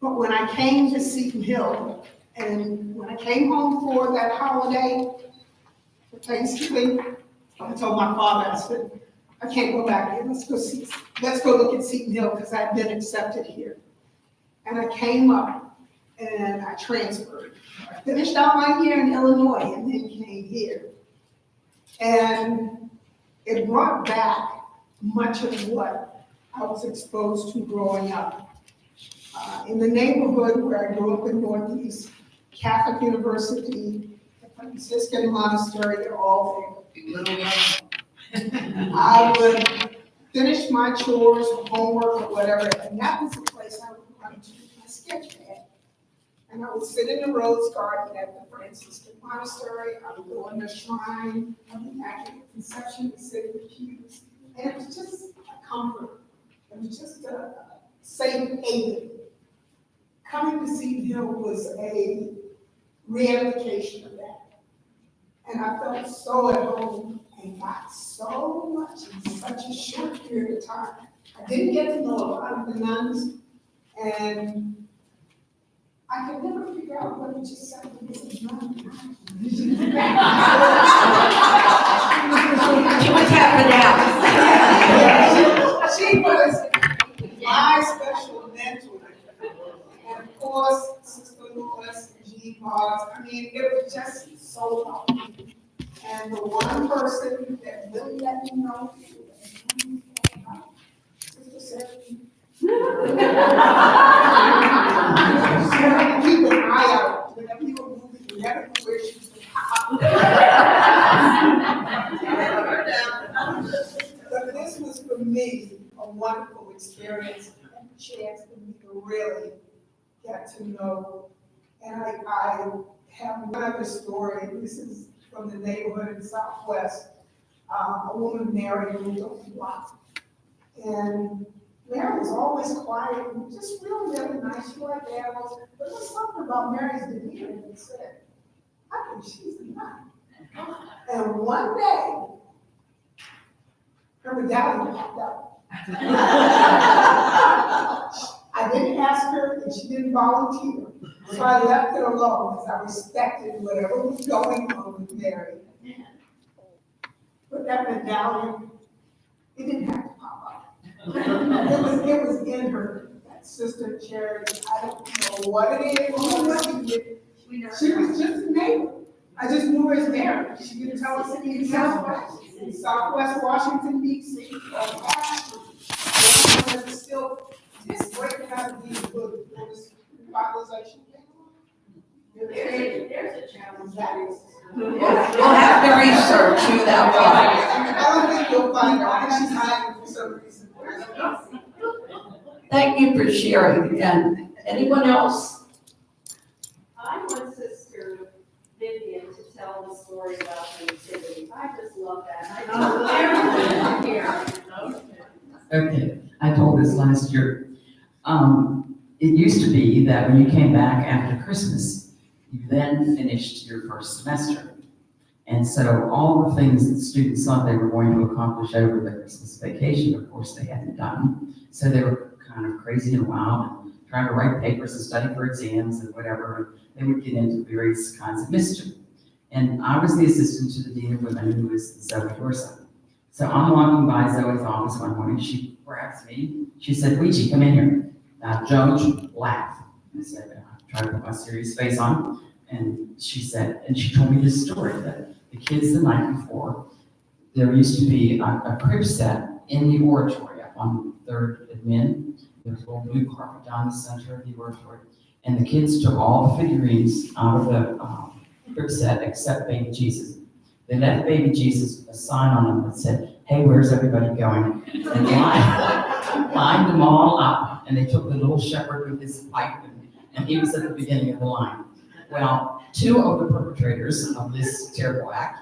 But when I came to Seton Hill, and when I came home for that holiday, for Thanksgiving, I told my father, I said, I can't go back here. Let's go look at Seton Hill because I've been accepted here. And I came up and I transferred. I finished out my year in Illinois and then came here. And it brought back much of what I was exposed to growing up. In the neighborhood where I grew up in Northeast, Catholic University, the Franciscan monastery, they're all there. I would finish my chores, homework, or whatever, and that was the place I would run to with my sketch pad. And I would sit in the rose garden at the Franciscan monastery. I would go in the shrine of the Immaculate Conception and sit in the pews. And it was just a comfort. It was just a safe haven. Coming to Seton Hill was a reapplication of that. And I felt so at home and got so much in such a short period of time. I didn't get to know a lot of the nuns, and I could never figure out what it just said was a nun. She was having out. She was my special mentor. And of course, Sister Lois and Jean Bars, I mean, it was just so lovely. And the one person that really let me know, Sister Sarah. Keep an eye out. Whenever you were moving, you never knew where she was. But this was for me a wonderful experience and a chance for me to really get to know. And I have one other story. This is from the neighborhood in Southwest. A woman married moved on the block. And Mary was always quiet and just really nice. She liked animals. But there was something about Mary's demeanor that said, I think she's a nut. And one day, her medallion popped out. I didn't ask her and she didn't volunteer. So I left it alone because I respected whatever was going on with Mary. But that medallion, it didn't have to pop out. It was in her, that sister Charity. I don't know what it is. She was just a neighbor. I just knew her as Mary. She didn't tell us in Southwest Washington, D.C. Still, it's breaking out of these good revitalization. There's a challenge. We'll have to research who that was. I don't think you'll find her. I think she's hiding for some reason. Thank you for sharing. And anyone else? I want Sister Vivian to tell the story about the activities. I just love that. I told everyone here. Okay, I told this last year. It used to be that when you came back after Christmas, you then finished your first semester. And so all the things that students thought they were going to accomplish over the Christmas vacation, of course, they hadn't done. So they were kind of crazy and wild and trying to write papers and study for exams and whatever. They would get into various kinds of mischief. And I was the assistant to the Dean of Women, who was Zoe Dorsa. So I'm walking by Zoe's office one morning. She grabs me. She said, Ouija, come in here. Now, don't laugh. I said, I tried to put my serious face on. And she said, and she told me this story that the kids the night before, there used to be a crib set in the oratory up on 3rd Admin. There was a little blue carpet down the center of the oratory. And the kids took all the figurines out of the crib set except baby Jesus. They left baby Jesus with a sign on him that said, hey, where's everybody going? And lined them all up. And they took the little shepherd with his pipe, and he was at the beginning of the line. Well, 2 of the perpetrators of this terrible act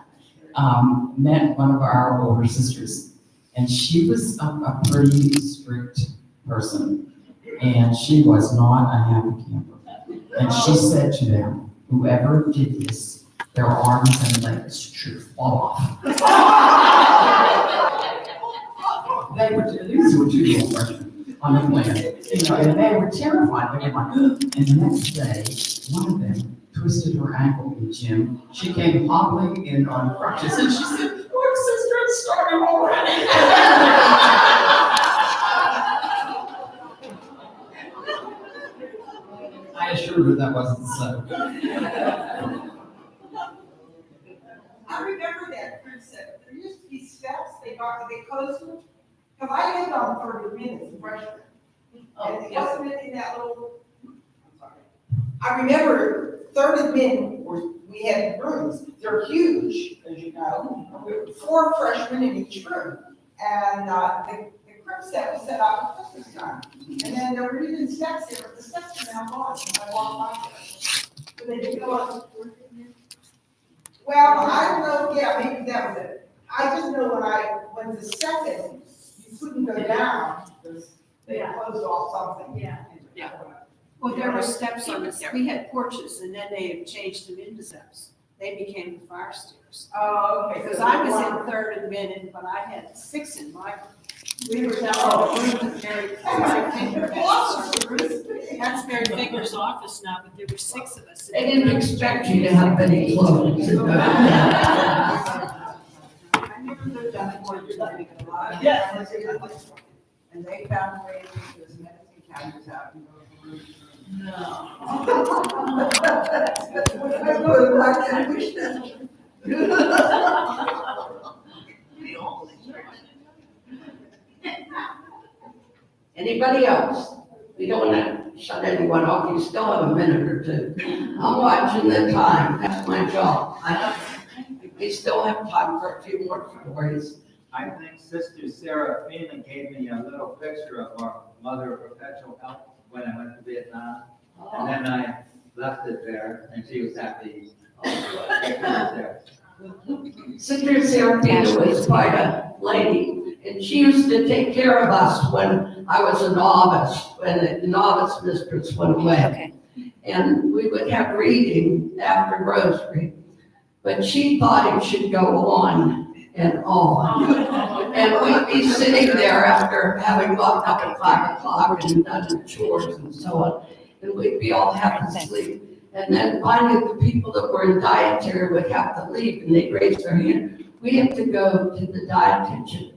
met one of our older sisters. And she was a pretty strict person. And she was not a happy camper. And she said to them, whoever did this, their arms and legs should fall off. These were 2 little freshmen on the planet, and they were terrified. They were like, and the next day, one of them twisted her ankle in the gym. She came hobbling in on crutches, and she said, look, sister, it started already. I assured her that wasn't so. I remember that precept. There used to be steps, they closed them. Because I lived on 3rd Admin as a freshman. And it wasn't in that little, I'm sorry. I remember 3rd Admin, we had rooms. They're huge, as you know. We were 4 freshmen in each room. And the crib set was set up at Christmas time. And then there were even steps there, but the steps are now gone. I walked by there. But they didn't go up. Well, I don't know, yeah, maybe that was it. I just know when the second, you couldn't go down, because they closed off something. Yeah. Well, there were steps on this, we had porches, and then they had changed them into steps. They became the fire stairs. Oh, okay. Because I was in 3rd Admin, but I had 6 in my room. We were down in the room with Mary Finger. That's Mary Finger's office now, but there were 6 of us. They didn't expect you to have many clothes. I never lived on the corner, a lot. Yeah. And they found a way to get those medicine counters out and go to the roof. No. I would have liked to wish that. Anybody else? We don't want to shut anyone off. You still have a minute or 2. I'm watching the time. That's my job. We still have time for a few more stories. I think Sister Serafina gave me a little picture of our Mother of Perpetual Help when I went to Vietnam. And then I left it there, and she was happy. Sister Serafina was quite a lady, And she used to take care of us when I was a novice, when the novice mistress went away. Okay. And we would have reading after rosary. But she thought it should go on and on. And we'd be sitting there after having gotten up at 5 o'clock and done the chores and so on. And we'd be all half asleep. And then finally the people that were in dietary would have to leave and they'd raise their hand. We have to go to the dietitian.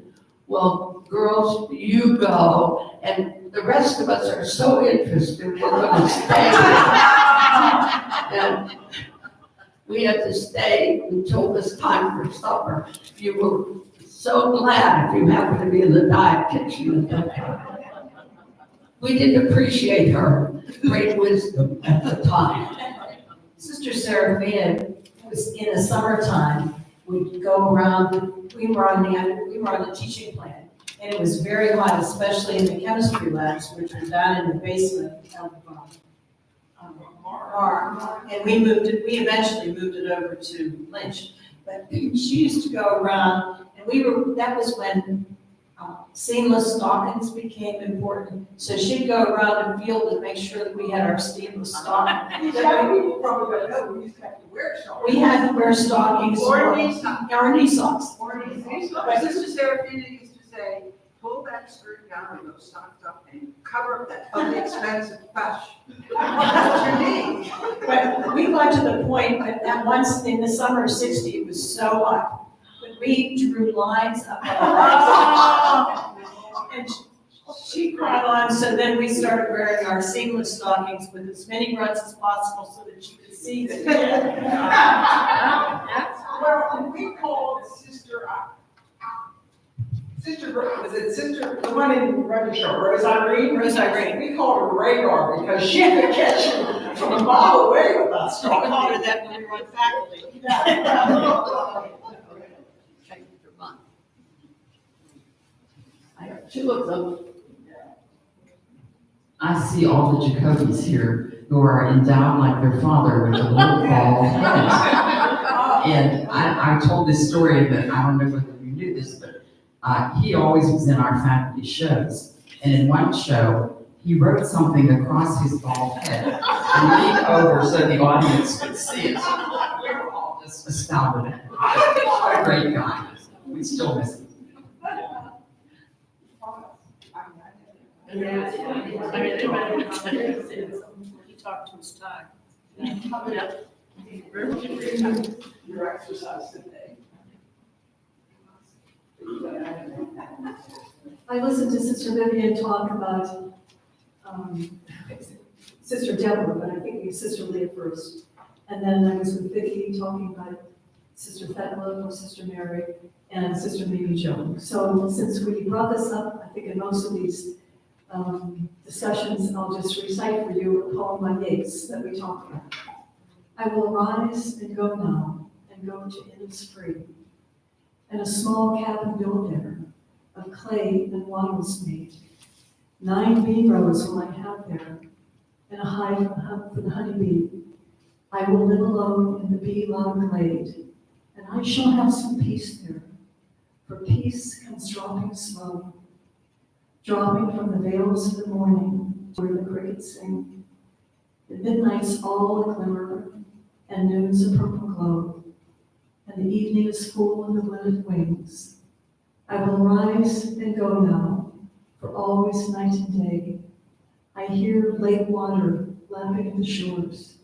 Well, girls, you go. And the rest of us are so interested, we're gonna stay. And we had to stay until it was time for supper. You were so glad if you happened to be in the dietitian. We didn't appreciate her great wisdom at the time. Sister Seraphina was in the summertime, we'd go around, we were on the teaching plan. And it was very hot, especially in the chemistry labs, which were down in the basement of our, and we eventually moved it over to Lynch. But she used to go around, and that was when seamless stockings became important. So she'd go around and field and make sure that we had our seamless stockings. People probably don't know, we used to have to wear stockings. We had to wear stockings. Or knee socks. Or knee socks. My sister Seraphina used to say, pull that skirt down and those socks up and cover up that ugly expensive flesh. That's your knee. But we got to the point that once in the summer of '60, it was so hot. But we drew lines up our legs. And she caught on, so then we started wearing our seamless stockings with as many runs as possible so that she could see them. Well, we called was it Sister, the one in Register, Rose Irene? Rose Irene. We called her Radar because she could catch you from a mile away with us. So we called her that when we were on faculty. I have two of them. I see all the Jacobys here who are endowed like their father with a little bald head. And I told this story, but I don't know whether you knew this, but he always was in our faculty shows. And in one show, he wrote something across his bald head and leaned over so the audience could see it. We were all just astounded at him. What a great guy. We still miss him. He talked to his tie. Your exercise today. I listened to Sister Vivian talk about Sister Deborah, but I think it was Sister Leah first. And then I was with Vicki talking about Sister Thecla or Sister Mary and Sister Mimi Jo. So since we brought this up, I think in most of these discussions, I'll just recite for you a poem by Yeats that we talked about. I will arise and go now, and go to Innisfree, and a small cabin built there, of clay and wattles made. 9 bee rows will I have there, and a hive for the honeybee. I will live alone in the bee-loud glade, and I shall have some peace there, for peace comes dropping slow, dropping from the veils of the morning where the crickets sing. The midnight's all a glimmer, and noon's a purple glow, and the evening is full of the lidded wings. I will rise and go now, for always night and day. I hear lake water lapping at the shores,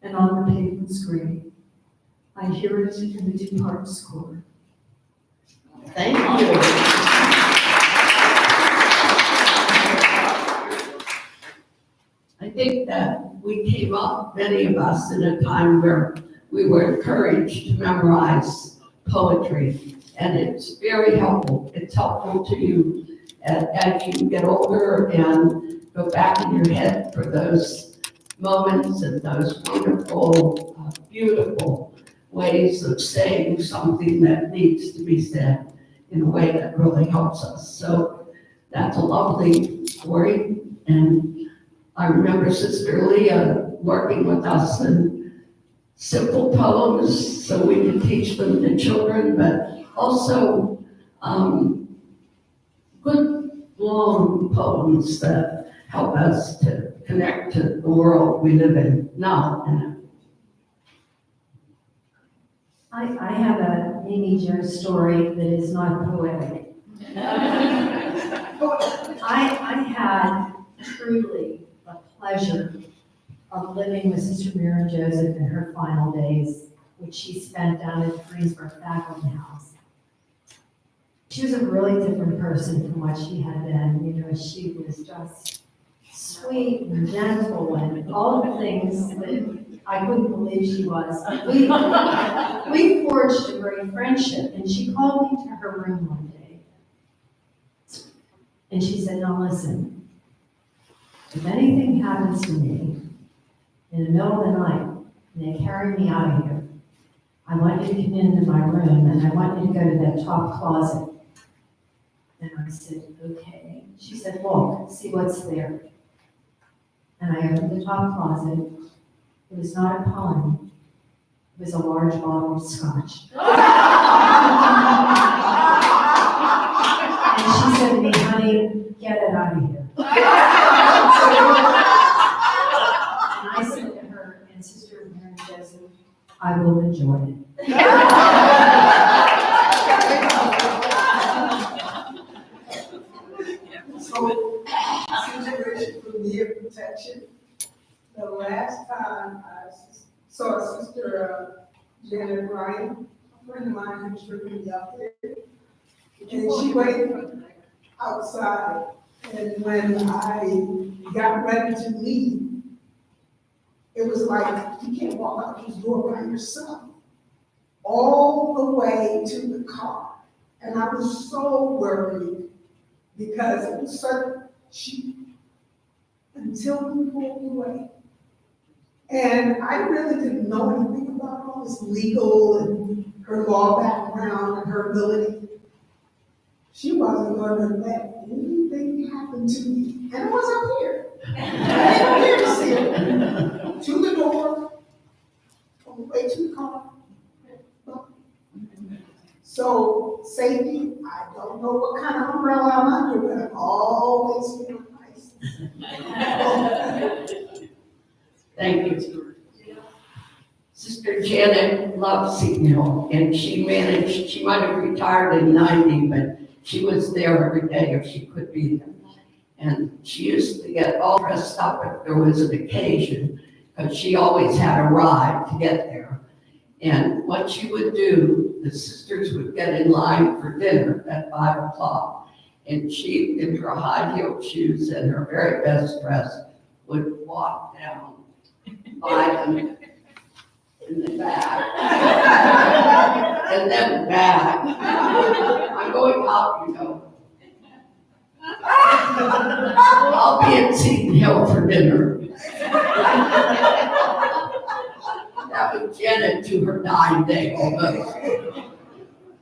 and on the pavements gray. I hear it in the depart score. Thank you. I think that we came up, many of us, in a time where we were encouraged to memorize poetry, and it's very helpful. It's helpful to you as you get older and go back in your head for those moments and those wonderful, beautiful ways of saying something that needs to be said in a way that really helps us. So that's a lovely story, and I remember Sister Leah working with us in simple poems so we could teach them to children, but also good, long poems that help us to connect to the world we live in now. I have a Mimi Jo story that is not poetic. I had truly the pleasure of living with Sister Miriam Joseph in her final days, which she spent down at the Greensburg Faculty House. She was a really different person from what she had been. You know, she was just sweet and gentle and all the things that I couldn't believe she was. We forged a great friendship, and she called me to her room one day. And she said, "Now listen, if anything happens to me in the middle of the night, and they carry me out of here, I want you to come into my room, and I want you to go to that top closet." And I said, "Okay." She said, "Look, see what's there." And I opened the top closet. It was not a poem. It was a large bottle of scotch. And she said to me, "Honey, get it out of here." And I said to her and Sister Mary Joseph, "I will enjoy it." So, situation for near protection. The last time I saw Sister Janet Ryan, a friend of mine who took me up there, and she waited outside. And when I got ready to leave, it was like, you can't walk out this door by yourself, all the way to the car. And I was so worried because it was so cheap until we pulled away. And I really didn't know anything about all this legal and her law background and her ability. She wasn't going to let anything happen to me. And it was up here. I didn't here to see it. To the door, on the way to the car. So safety, I don't know what kind of umbrella I'm under, but I'm always feeling nice. Thank you. Sister Janet loved Seton Hill, and she might have retired in 90, but she was there every day if she could be there. And she used to get all dressed up if there was an occasion, because she always had a ride to get there. And what she would do, the sisters would get in line for dinner at 5 o'clock. And she, in her high-heeled shoes and her very best dress, would walk down by them in the back. And then back. I'm going out, you know. I'll be at Seton Hill for dinner. That was Janet to her dying day almost.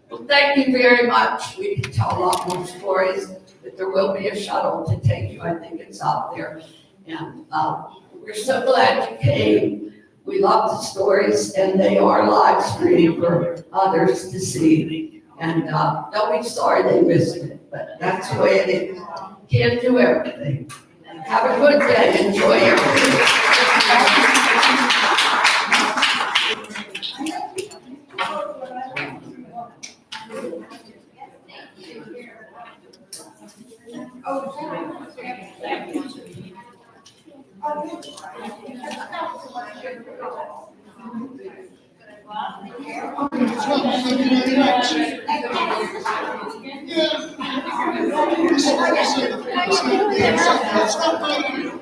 Well, thank you very much. We can tell a lot more stories, but there will be a shuttle to take you. I think it's out there. And we're so glad you came. We love the stories, and they are live streamed for others to see. And don't be sorry they missed it, but that's the way it is. Can't do everything. Have a good day. Enjoy everything. Yeah.